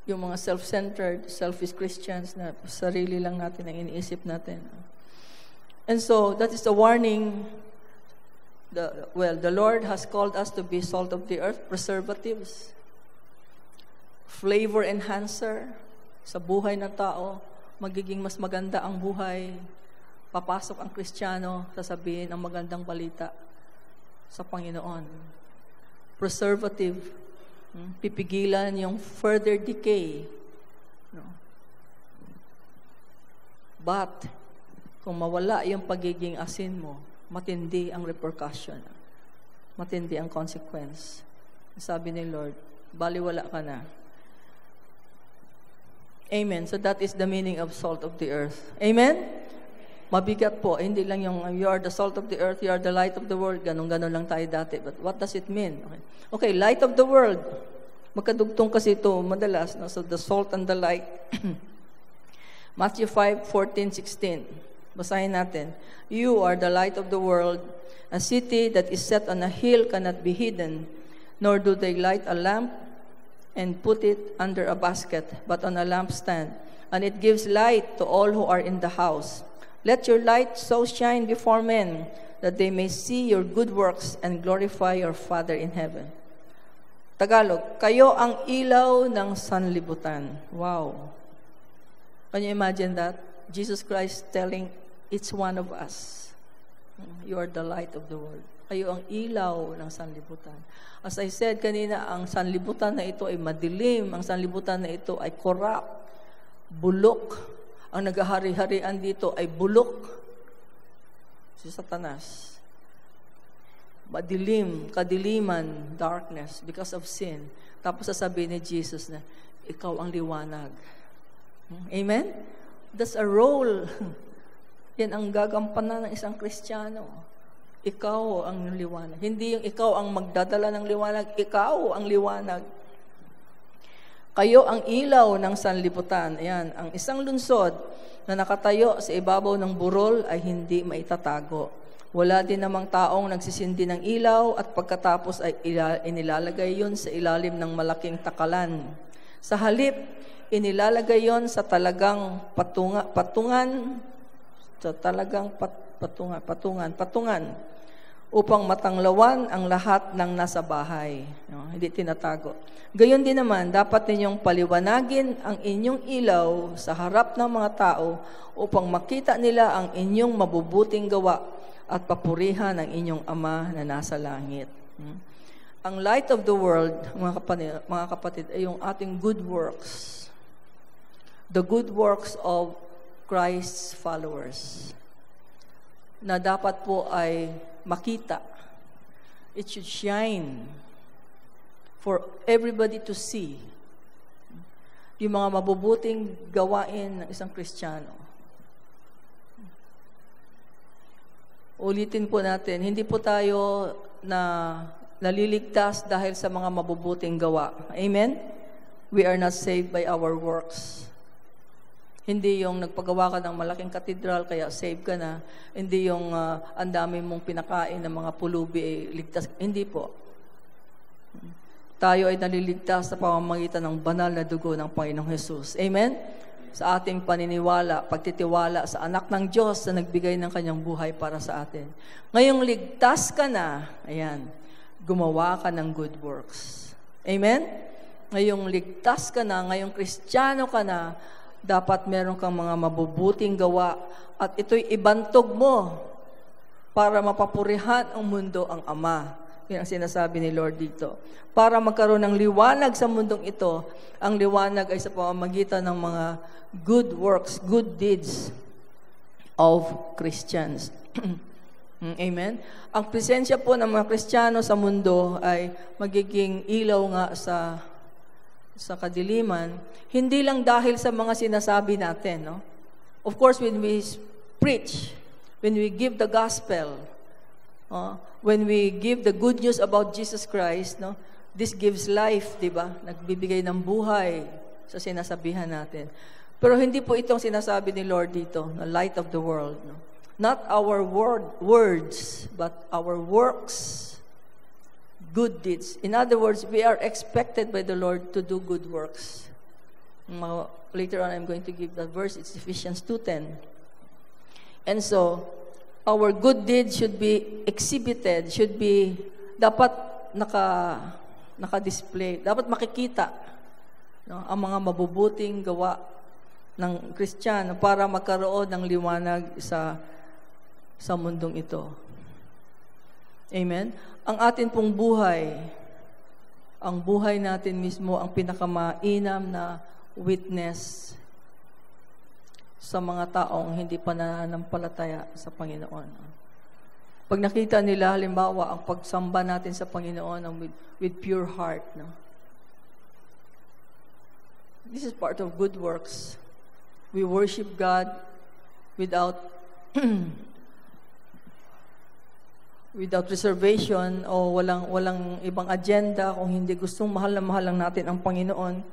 Yung mga self-centered, selfish Christians na sarili lang natin ang iniisip natin. And so, that is the warning. The Lord has called us to be salt of the earth, preservatives, flavor enhancer sa buhay ng tao. Magiging mas maganda ang buhay. Papasok ang Kristiyano, sasabihin ang magandang balita sa Panginoon. Preservative, pipigilan yung further decay. No? But, kung mawala yung pagiging asin mo, matindi ang repercussion. Matindi ang consequence. Sabi ni Lord, baliwala ka na. Amen. So that is the meaning of salt of the earth. Amen? Mabigat po. Hindi lang yung you are the salt of the earth, you are the light of the world. Ganon-ganon lang tayo dati. But what does it mean? Okay, light of the world. Magkadugtong kasi ito madalas. No? So the salt and the light. Matthew 5:14-16. Basahin natin. You are the light of the world. A city that is set on a hill cannot be hidden, nor do they light a lamp and put it under a basket, but on a lampstand, and it gives light to all who are in the house. Let your light so shine before men, that they may see your good works and glorify your Father in heaven. Tagalog, kayo ang ilaw ng sanlibutan. Wow. Can you imagine that? Jesus Christ telling each one of us, you are the light of the world. Kayo ang ilaw ng sanlibutan. As I said kanina, ang sanlibutan na ito ay madilim. Ang sanlibutan na ito ay corrupt, bulok. Ang naghahari-harian dito ay bulok. Si Satanas. Madilim, kadiliman, darkness because of sin. Tapos sasabihin ni Jesus na, ikaw ang liwanag. Amen? That's a role. Yan ang gagampanan ng isang Kristiyano. Ikaw ang liwanag. Hindi yung ikaw ang magdadala ng liwanag, ikaw ang liwanag. Kayo ang ilaw ng sanlibutan. Ayan, ang isang lungsod na nakatayo sa ibabaw ng burol ay hindi maitatago. Wala din namang taong nagsisindi ng ilaw at pagkatapos ay inilalagay yun sa ilalim ng malaking takalan. Sa halip, inilalagay yun sa talagang patungan upang matanglawan ang lahat ng nasa bahay. No, hindi tinatago. Gayon din naman, dapat ninyong paliwanagin ang inyong ilaw sa harap ng mga tao upang makita nila ang inyong mabubuting gawa at papurihan ang inyong Ama na nasa langit. Ang light of the world, mga kapatid, ay yung ating good works. The good works of Christ's followers na dapat po ay makita. It should shine for everybody to see. Yung mga mabubuting gawain ng isang Kristiyano. Ulitin po natin, hindi po tayo naliligtas dahil sa mga mabubuting gawa. Amen? We are not saved by our works. Hindi yung nagpagawa ka ng malaking katedral, kaya save ka na. Hindi yung ang dami mong pinakain ng mga pulubi, ligtas. Hindi po. Tayo ay naliligtas sa pamamagitan ng banal na dugo ng Panginoong Jesus. Amen? Sa ating paniniwala, pagtitiwala sa anak ng Diyos na nagbigay ng kanyang buhay para sa atin. Ngayong ligtas ka na, ayan, gumawa ka ng good works. Amen? Ngayong ligtas ka na, ngayong Kristiyano ka na, dapat meron kang mga mabubuting gawa at ito'y ibantog mo para mapapurihan ang mundo ang Ama. Yan ang sinasabi ni Lord dito. Para magkaroon ng liwanag sa mundong ito, ang liwanag ay sa pamamagitan ng mga good works, good deeds of Christians. Amen? Ang presensya po ng mga Kristiyano sa mundo ay magiging ilaw nga sa kadiliman, hindi lang dahil sa mga sinasabi natin, no? Of course, when we preach, when we give the gospel, when we give the good news about Jesus Christ, no? This gives life, di ba? Nagbibigay ng buhay sa sinasabihan natin. Pero hindi po itong sinasabi ni Lord dito, na light of the world. No? Not our words, but our works, good deeds. In other words, we are expected by the Lord to do good works. Later on, I'm going to give that verse. It's Ephesians 2:10. And so, our good deeds should be exhibited, dapat naka-display, dapat makikita, no, ang mga mabubuting gawa ng Kristiyano para magkaroon ng liwanag sa mundong ito. Amen? Ang atin pong buhay, ang buhay natin mismo, ang pinakamainam na witness sa mga taong hindi pa nananampalataya sa Panginoon. Pag nakita nila, halimbawa, ang pagsamba natin sa Panginoon with pure heart, no? This is part of good works. We worship God without reservation o walang ibang agenda. Kung hindi gustong mahal na mahal lang natin ang Panginoon,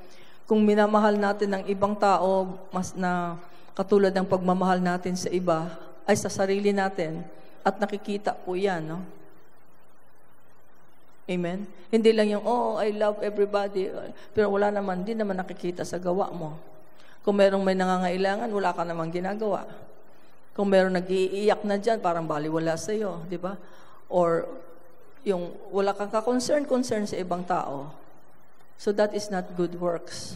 kung minamahal natin ng ibang tao, mas na katulad ng pagmamahal natin sa iba, ay sa sarili natin, at nakikita po yan, no? Amen? Hindi lang yung, I love everybody, pero wala naman, di naman nakikita sa gawa mo. Kung merong may nangangailangan, wala ka namang ginagawa. Kung merong nag-iiyak na dyan, parang baliwala sa'yo, di ba? Or yung wala kang ka-concern sa ibang tao. So that is not good works.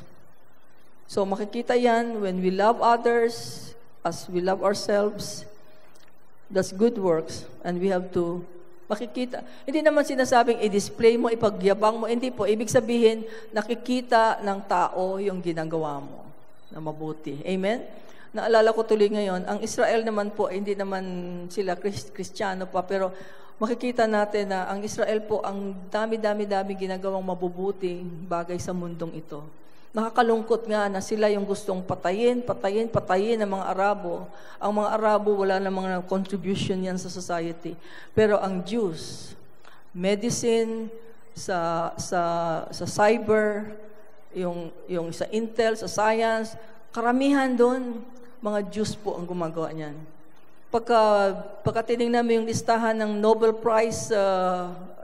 So makikita yan when we love others as we love ourselves. That's good works. And we have to makikita. Hindi naman sinasabing i-display mo, ipagyabang mo. Hindi po. Ibig sabihin, nakikita ng tao yung ginagawa mo na mabuti. Amen? Naalala ko tuloy ngayon, ang Israel naman po, hindi naman sila Kristiyano pa, pero makikita natin na ang Israel po, ang dami ginagawang mabubuting bagay sa mundong ito. Nakakalungkot nga na sila yung gustong patayin ng mga Arabo. Ang mga Arabo, wala namang contribution yan sa society. Pero ang Jews, medicine, sa cyber, yung sa intel, sa science, karamihan doon, mga Jews po ang gumagawa niyan. Pagka tinignan mo yung listahan ng Nobel Prize,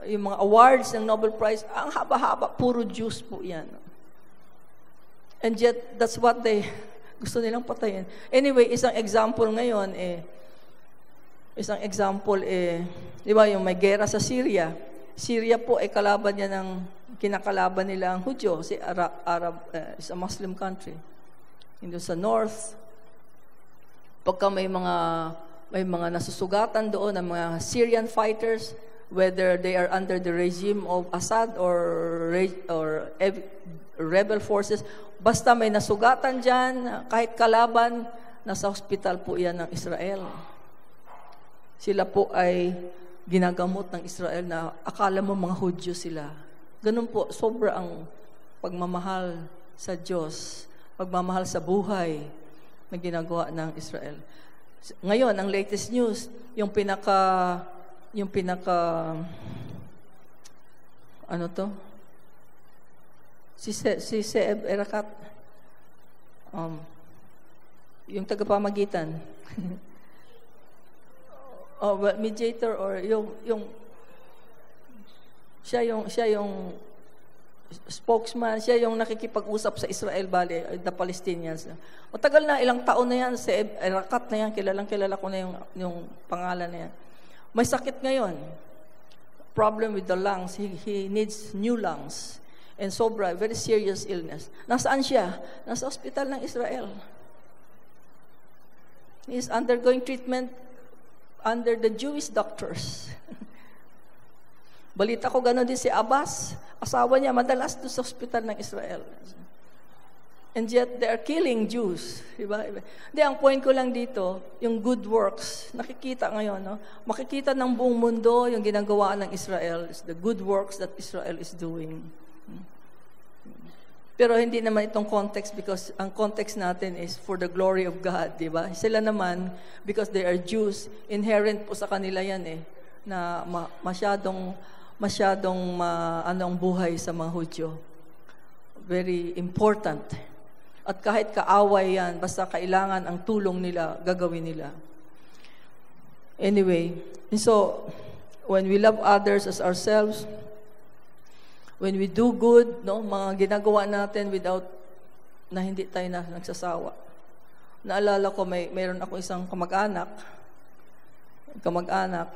yung mga awards ng Nobel Prize, ang haba-haba, puro Jews po yan. And yet, that's what they gusto nilang patayin. Anyway, isang example ngayon, di ba, yung may gera sa Syria. Syria po ay kalaban niya kinakalaban nila ang Hudyo, si Arab, is a Muslim country. Hindi sa north, pagka may mga nasusugatan doon ng mga Syrian fighters, whether they are under the regime of Assad or rebel forces, basta may nasugatan dyan, kahit kalaban, nasa hospital po yan ng Israel. Sila po ay ginagamot ng Israel na akala mo mga Hudyo sila. Ganun po, sobra ang pagmamahal sa Diyos, pagmamahal sa buhay na ginagawa ng Israel. Ngayon, ang latest news, yung pinaka ano to? Si Seeb Erakat, yung tagapamagitan, mediator, or siya yung spokesman, siya yung nakikipag-usap sa Israel the Palestinians. Matagal na, ilang taon na yan, Seeb Erakat na yan, kilala ko na yung pangalan na yan. May sakit ngayon, problem with the lungs, he needs new lungs. And very serious illness. Nasaan siya? Nasa hospital ng Israel. He is undergoing treatment under the Jewish doctors. Balita ko gano'n din si Abbas. Asawa niya madalas doon sa hospital ng Israel. And yet, they are killing Jews. Diba? Hindi, ang point ko lang dito, yung good works, nakikita ngayon, no? Makikita ng buong mundo yung ginagawa ng Israel, is the good works that Israel is doing. Pero hindi naman itong context, because ang context natin is for the glory of God, di ba? Sila naman, because they are Jews, inherent po sa kanila yan na masyadong ang buhay sa mga Hudyo. Very important. At kahit kaaway yan, basta kailangan ang tulong nila, gagawin nila. Anyway, and so, when we love others as ourselves, when we do good, no, mga ginagawa natin without na hindi tayo nagsasawa. Naalala ko, mayroon ako isang kamag-anak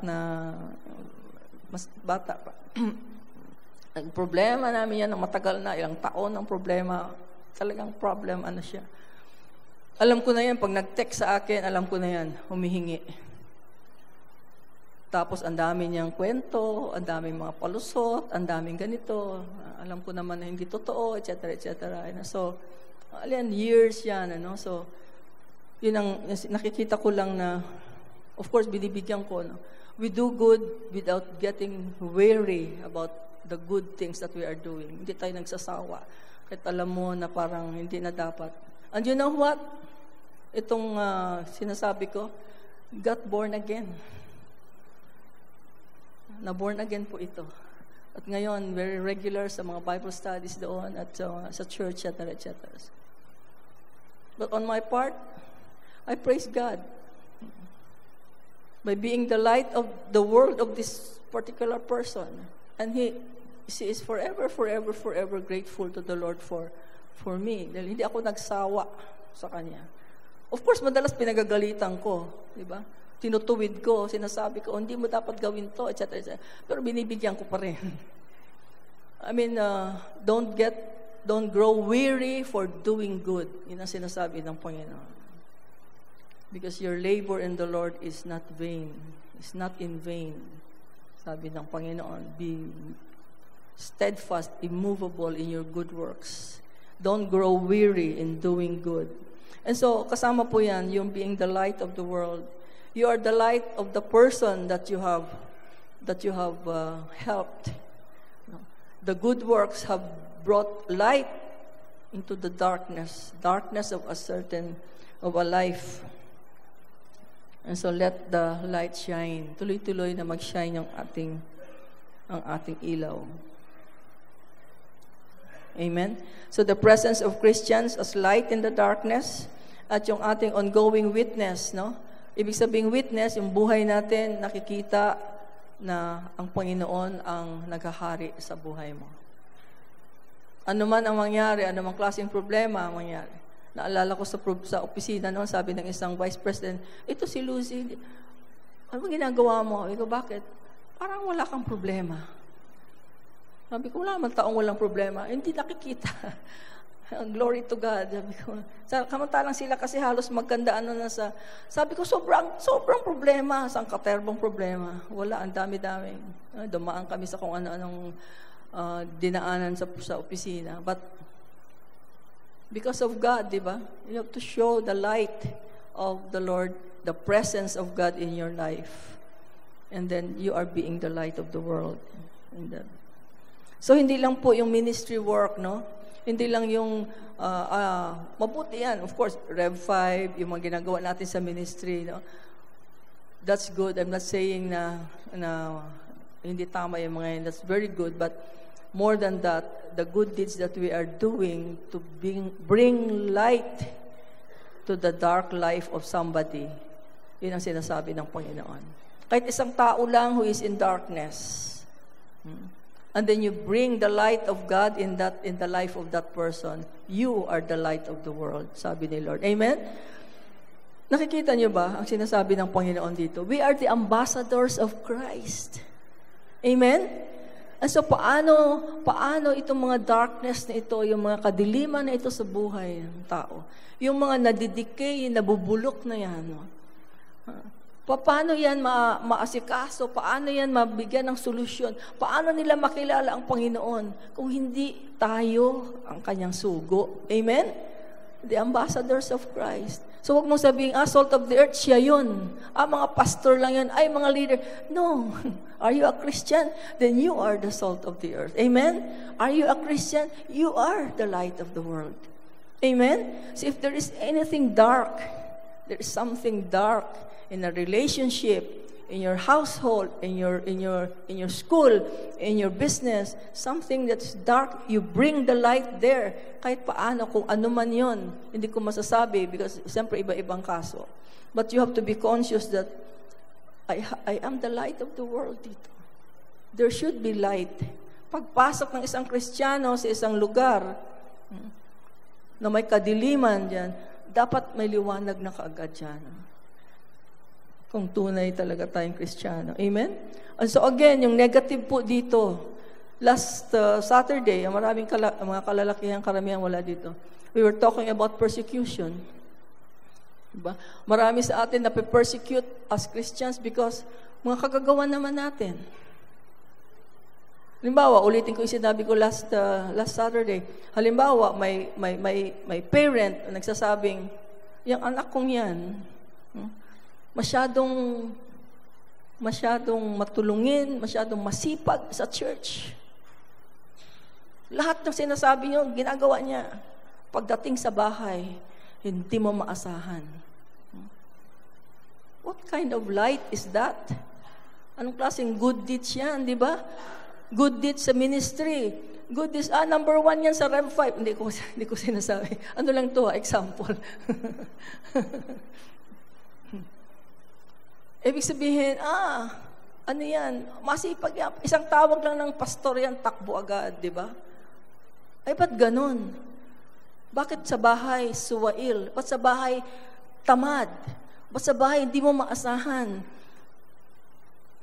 na mas bata pa. Ang problema namin yan, matagal na, ilang taon ang problema. Talagang problem, siya. Alam ko na yan, pag nag-text sa akin, alam ko na yan, humihingi. Tapos, ang dami niyang kwento, ang daming mga palusot, ang daming ganito. Alam ko naman na hindi totoo, etc., etc. So, years yan, So, yun ang nakikita ko lang na, of course, binibigyan ko, no? We do good without getting weary about the good things that we are doing. Hindi tayo nagsasawa. Kahit alam mo na parang hindi na dapat. And you know what? Itong sinasabi ko, got born again. Na-born again po ito. At ngayon, very regular sa mga Bible studies doon at sa church, etc., etc. But on my part, I praise God. By being the light of the world of this particular person. And she is forever grateful to the Lord for me. Dahil hindi ako nagsawa sa Kanya. Of course, madalas pinagagalitan ko. Diba? Tinutuwid ko, sinasabi ko, hindi mo dapat gawin to, etc., etc. Pero binibigyan ko pa rin. I mean, don't grow weary for doing good. Yun ang sinasabi ng Panginoon. Because your labor in the Lord is not vain. It's not in vain. Sabi ng Panginoon, be steadfast, immovable in your good works. Don't grow weary in doing good. And so, kasama po yan, yung being the light of the world. You are the light of the person that you have helped. The good works have brought light into the darkness of a life. And so let the light shine. Tuloy-tuloy na mag-shine ang ating ilaw. Amen? So the presence of Christians as light in the darkness at yung ating ongoing witness, no? Ibig sabihin witness, yung buhay natin, nakikita na ang Panginoon ang naghahari sa buhay mo. Ano man ang mangyari, ano man klaseng problema ang mangyari. Naalala ko sa opisina noon, sabi ng isang vice president, ito si Lucy, ano ginagawa mo? Sabi ko, bakit? Parang wala kang problema. Sabi ko, wala man taong walang problema. Hindi nakikita. Glory to God. Sabi ko, kamantalang sila kasi halos magkandaan na sabi ko, sobrang problema. Sang katerbong problema. Wala, ang dami-dami. Dumaan kami sa kung ano-anong dinaanan sa opisina. But, because of God, di ba? You have to show the light of the Lord, the presence of God in your life. And then you are being the light of the world. So, hindi lang po yung ministry work, no? Hindi lang yung, mabuti yan. Of course, Rev 5, yung mga ginagawa natin sa ministry, no? That's good. I'm not saying na hindi tama yung mga yun. That's very good. But more than that, the good deeds that we are doing to bring light to the dark life of somebody, yun ang sinasabi ng Panginoon. Kahit isang tao lang who is in darkness, and then you bring the light of God in the life of that person, you are the light of the world, sabi ni Lord. Amen? Nakikita niyo ba ang sinasabi ng Panginoon dito? We are the ambassadors of Christ. Amen? And so, paano itong mga darkness na ito, yung mga kadiliman na ito sa buhay ng tao, yung mga nadidikay, nabubulok na yan, no? Paano yan maasikaso? Paano yan mabigyan ng solusyon? Paano nila makilala ang Panginoon kung hindi tayo ang kanyang sugo? Amen? The ambassadors of Christ. So, huwag mong sabihin, salt of the earth, siya yun. Mga pastor lang yun. Ay, mga leader. No. Are you a Christian? Then you are the salt of the earth. Amen? Are you a Christian? You are the light of the world. Amen? So, if there is anything dark, there is something dark in a relationship, in your household, in your school, in your business, something that's dark, you bring the light there. Kahit paano, kung ano man yon, hindi ko masasabi because siyempre iba-ibang kaso. But you have to be conscious that I am the light of the world dito. There should be light. Pagpasok ng isang Kristiyano sa isang lugar na may kadiliman dyan, dapat may liwanag na kaagad dyan. Kung tunay talaga tayong Kristiyano. Amen? And so again, yung negative po dito, last Saturday, maraming mga kalalakihan, karamihan wala dito. We were talking about persecution. Diba? Marami sa atin na persecute as Christians because mga kagagawa naman natin. Halimbawa, ulitin ko yung sinabi ko last Saturday. Halimbawa, may parent na nagsasabing, yung anak kong yan, masyadong matulungin, masyadong masipag sa church. Lahat ng sinasabi niyo, ginagawa niya. Pagdating sa bahay, hindi mo maasahan. What kind of light is that? Anong klaseng good deeds yan, di ba? Good deeds sa ministry. Good deeds, number 1 yan sa Rev 5. Hindi ko sinasabi. Ano lang to, example. Ibig sabihin, ano yan? Masipag yan. Isang tawag lang ng pastor yan, takbo agad, di ba? Ay, ba't ganun? Bakit sa bahay, suwail? Ba't sa bahay, tamad? Ba't sa bahay, hindi mo maasahan?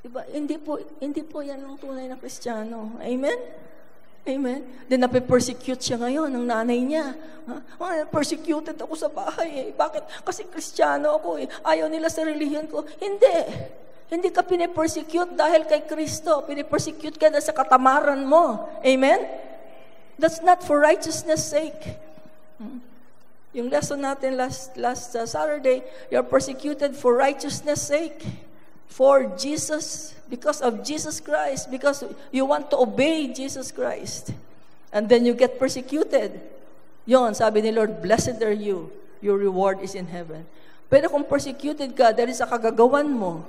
Diba? Hindi po yan ang tunay na Kristiyano. Amen? Amen? Then nape-persecute siya ngayon ng nanay niya. Persecuted ako sa bahay. Bakit? Kasi Kristiyano ako. Ayaw nila sa relihiyon ko. Hindi ka pine-persecute dahil kay Kristo. Pine-persecute ka dahil sa katamaran mo. Amen? That's not for righteousness' sake. Yung lesson natin last Saturday, you're persecuted for righteousness' sake. For Jesus, because of Jesus Christ, because you want to obey Jesus Christ. And then you get persecuted. Yon, sabi ni Lord, blessed are you. Your reward is in heaven. Pero kung persecuted ka dahil sa kagagawan mo,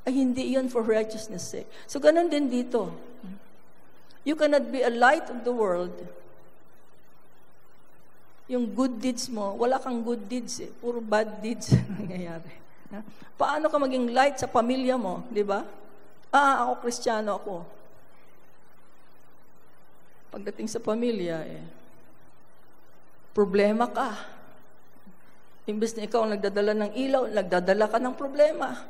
ay hindi yon for righteousness' sake. So ganun din dito. You cannot be a light of the world. Yung good deeds mo, wala kang good deeds eh. Puro bad deeds nangyayari. Paano ka maging light sa pamilya mo, di ba? Ako Kristiyano ako. Pagdating sa pamilya, problema ka. Imbes na ikaw ang nagdadala ng ilaw, nagdadala ka ng problema.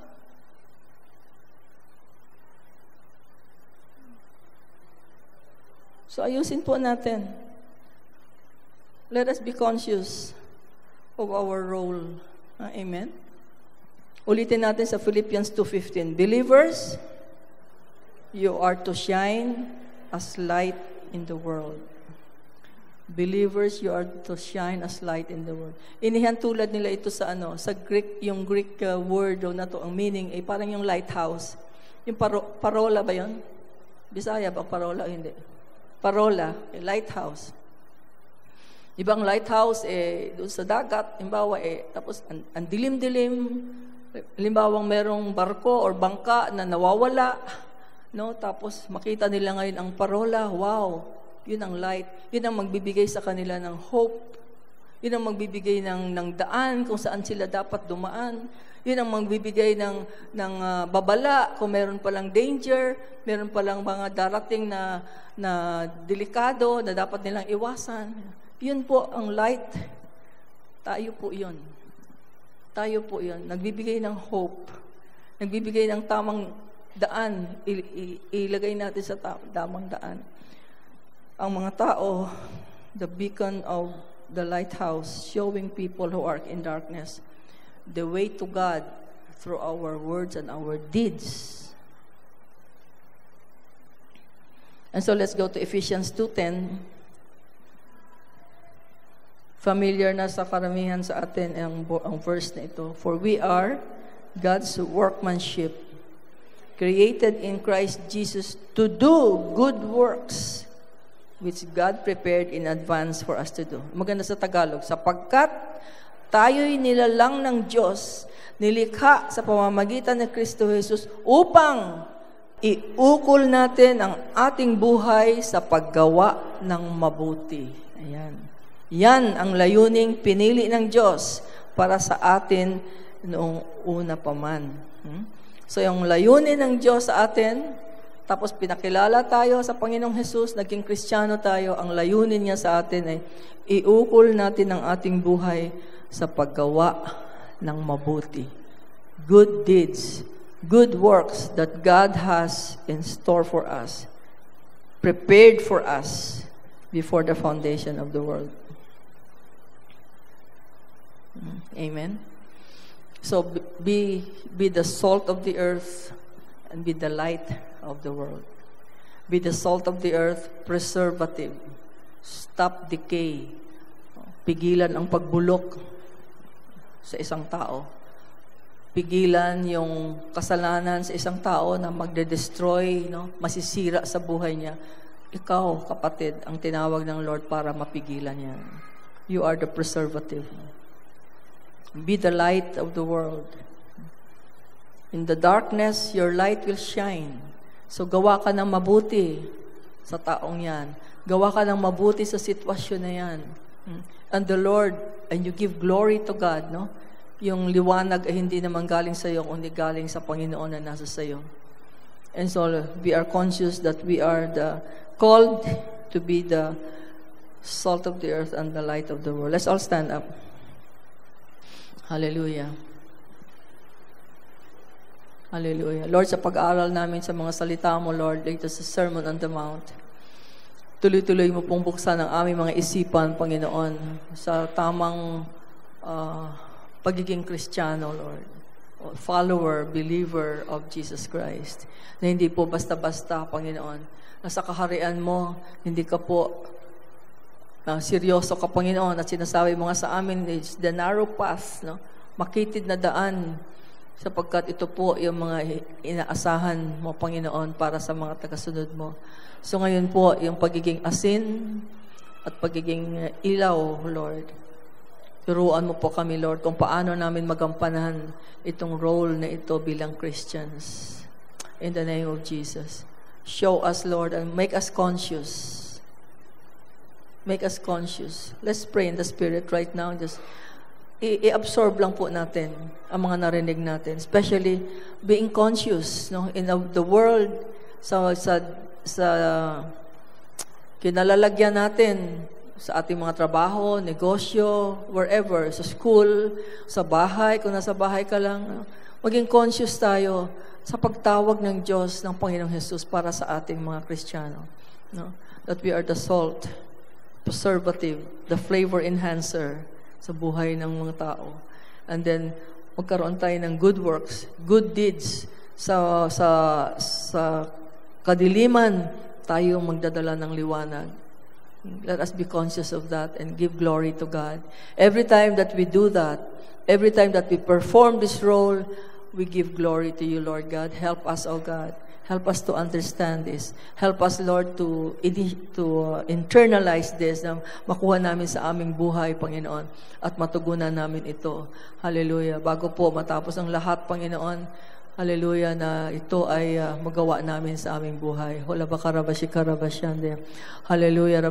So ayusin po natin. Let us be conscious of our role. Amen? Ulitin natin sa Philippians 2:15. Believers, you are to shine as light in the world. Believers, you are to shine as light in the world. Inihantulad nila ito sa sa Greek, yung Greek word na to, ang meaning ay parang yung lighthouse. Yung parola ba yun? Bisaya ba parola o hindi? Parola, lighthouse. Ibang lighthouse, doon sa dagat, halimbawa, tapos ang dilim-dilim, halimbawa merong barko or bangka na nawawala, no? Tapos makita nila ngayon ang parola, wow, yun ang light, yun ang magbibigay sa kanila ng hope, yun ang magbibigay ng daan kung saan sila dapat dumaan, yun ang magbibigay ng babala kung meron palang danger, meron palang mga darating na delikado na dapat nilang iwasan. Yun po ang light. Tayo po yun. Tayo po yun. Nagbibigay ng hope. Nagbibigay ng tamang daan. Ilagay natin sa tamang daan. Ang mga tao, the beacon of the lighthouse, showing people who are in darkness the way to God through our words and our deeds. And so let's go to Ephesians 2:10. Familiar na sa karamihan sa atin ang verse na ito. For we are God's workmanship, created in Christ Jesus to do good works, which God prepared in advance for us to do. Maganda sa Tagalog, sapagkat Tayo'y nilalang ng Diyos, nilikha sa pamamagitan ni Kristo Jesus upang iukol natin ang ating buhay sa paggawa ng mabuti. Ayan. Yan ang layuning pinili ng Diyos para sa atin noong una pa man. So yung layunin ng Diyos sa atin, tapos pinakilala tayo sa Panginoong Hesus, naging Kristiyano tayo, ang layunin niya sa atin ay iukol natin ang ating buhay sa paggawa ng mabuti. Good deeds, good works that God has in store for us, prepared for us before the foundation of the world. Amen. So be the salt of the earth and be the light of the world. Be the salt of the earth, preservative. Stop decay. Pigilan ang pagbulok sa isang tao. Pigilan yung kasalanan sa isang tao na magde-destroy, masisira sa buhay niya. Ikaw, kapatid, ang tinawag ng Lord para mapigilan yan. You are the preservative. Be the light of the world. In the darkness, your light will shine. So gawa ka ng mabuti sa taong yan. Gawa ka ng mabuti sa sitwasyon na yan. And the Lord, and you give glory to God, yung liwanag ay hindi naman galing sa iyo, kundi galing sa Panginoon na nasa sa iyo. And so we are conscious that we are called to be the salt of the earth and the light of the world. Let's all stand up. Hallelujah. Hallelujah. Lord, sa pag-aaral namin sa mga salita mo, Lord, dito sa Sermon on the Mount, tuloy-tuloy mo pong buksan ang aming mga isipan, Panginoon, sa tamang pagiging Kristiyano, Lord. Follower, believer of Jesus Christ. Na hindi po basta-basta, Panginoon. Nasa kaharian mo, hindi ka po seryoso ka, Panginoon, at sinasabi mo nga sa amin, is the narrow path, makitid na daan, sapagkat ito po yung mga inaasahan mo, Panginoon, para sa mga tagasunod mo. So ngayon po, yung pagiging asin at pagiging ilaw, Lord, turuan mo po kami, Lord, kung paano namin magampanan itong role na ito bilang Christians. In the name of Jesus. Show us, Lord, and make us conscious. Make us conscious. Let's pray in the Spirit right now. Just i-absorb lang po natin ang mga narinig natin. Especially being conscious, in the world, sa kinalalagyan natin, sa ating mga trabaho, negosyo, wherever, sa school, sa bahay, kung nasa bahay ka lang, maging conscious tayo sa pagtawag ng Diyos, ng Panginoong Hesus para sa ating mga Kristiyano. That we are the salt, preservative, the flavor enhancer sa buhay ng mga tao. And then, magkaroon tayo ng good works, good deeds sa kadiliman, tayo magdadala ng liwanag. Let us be conscious of that and give glory to God. Every time that we do that, every time that we perform this role, we give glory to you, Lord God. Help us, O God. Help us to understand this. Help us, Lord, to internalize this, na makuha namin sa aming buhay, Panginoon, at matugunan namin ito. Hallelujah. Bago po matapos ang lahat, Panginoon, hallelujah, na ito ay magawa namin sa aming buhay. Hallelujah,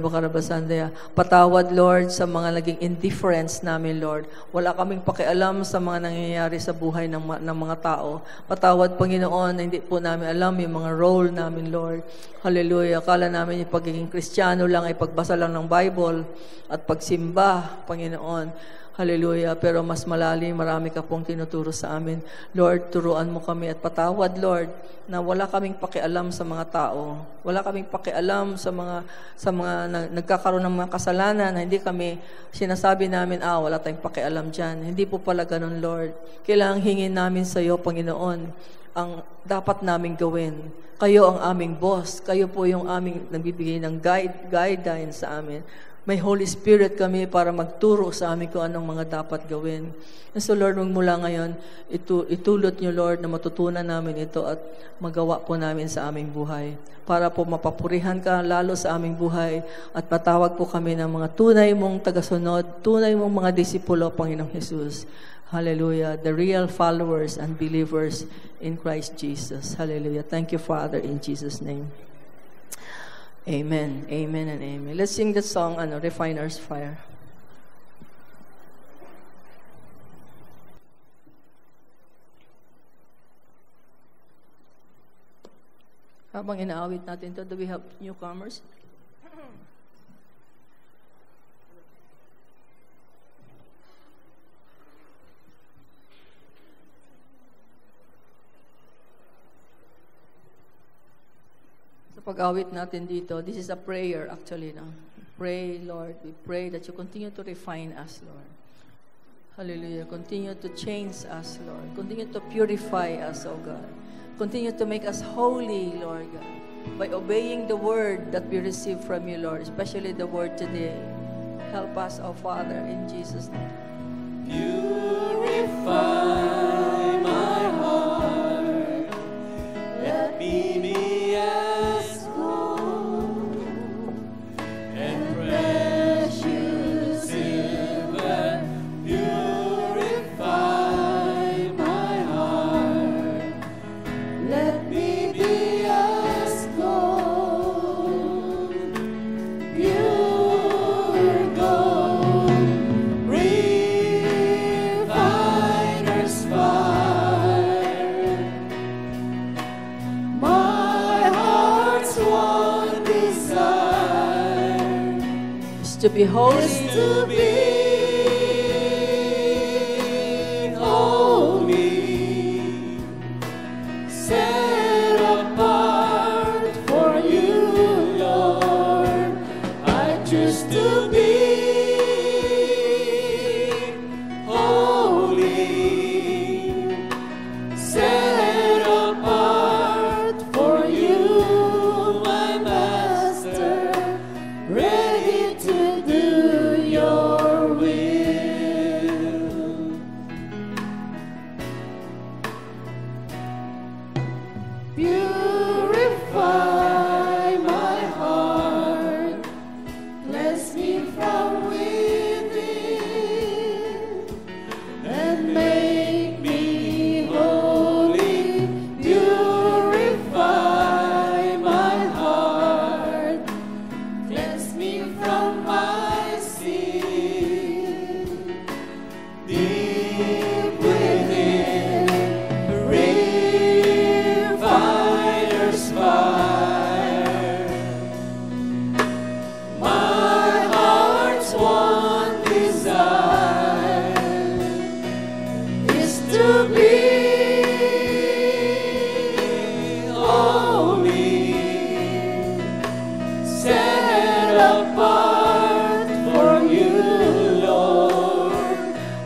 patawad, Lord, sa mga naging indifference namin, Lord. Wala kaming pakialam sa mga nangyayari sa buhay ng mga tao. Patawad, Panginoon, na hindi po namin alam yung mga role namin, Lord. Hallelujah. Akala namin yung pagiging Kristiyano lang ay pagbasa lang ng Bible at pagsimba, Panginoon. Hallelujah. Pero mas malalim, marami ka pong tinuturo sa amin. Lord, turuan mo kami at patawad, Lord, na wala kaming pakialam sa mga tao. Wala kaming pakialam sa mga nagkakaroon ng mga kasalanan na hindi kami sinasabi namin, wala tayong pakialam dyan. Hindi po pala ganun, Lord. Kailangang hingin namin sa iyo, Panginoon, ang dapat naming gawin. Kayo ang aming boss. Kayo po yung aming nagbibigay ng guidance sa amin. May Holy Spirit kami para magturo sa amin kung anong mga dapat gawin. And so Lord, mula ngayon, itulot niyo Lord na matutunan namin ito at magawa po namin sa aming buhay. Para po mapapurihan ka lalo sa aming buhay at patawag po kami ng mga tunay mong tagasunod, tunay mong mga disipulo, Panginoong Jesus. Hallelujah. The real followers and believers in Christ Jesus. Hallelujah. Thank you, Father, in Jesus' name. Amen. Amen and amen. Let's sing the song, Refiner's Fire. Habang inaawit natin to, do we have newcomers? Pag-awit natin dito, this is a prayer actually. No? Pray, Lord, we pray that you continue to refine us, Lord. Hallelujah. Continue to change us, Lord. Continue to purify us, oh God. Continue to make us holy, Lord God, by obeying the word that we receive from you, Lord, especially the word today. Help us, oh Father, in Jesus' name. Purify my heart. Let me be to be holy, to be holy, set apart for you, Lord. I choose to be holy, set apart for you, my Master, ready to do your will. Purify my heart, bless me from within, and make me holy. Purify my heart, cleanse me from my sin. Deep within, refiner's fire. My heart's one desire is to be holy, set apart for you, Lord.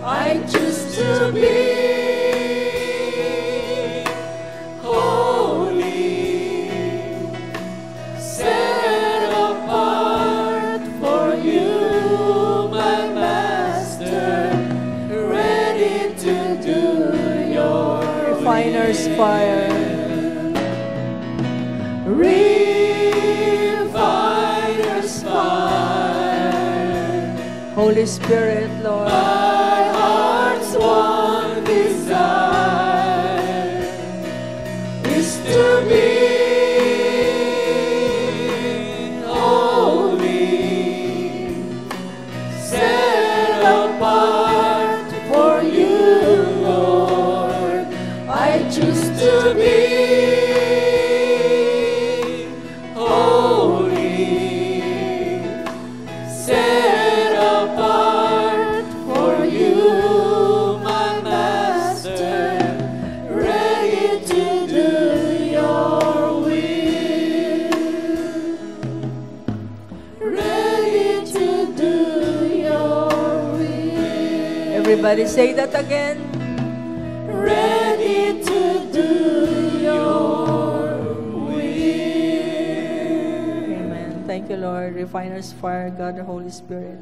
I choose to be holy, set apart for you, my Master, ready to do your refiner's fire. Refiner's fire. Holy Spirit, Lord. My heart's one desire is to be holy, set apart for you, Lord. I choose to be holy, set apart for you, my Master, ready to do your will, ready to do your will. Everybody say that again. Ready to do your will. Amen. Thank you, Lord. Refiner's fire, God, the Holy Spirit.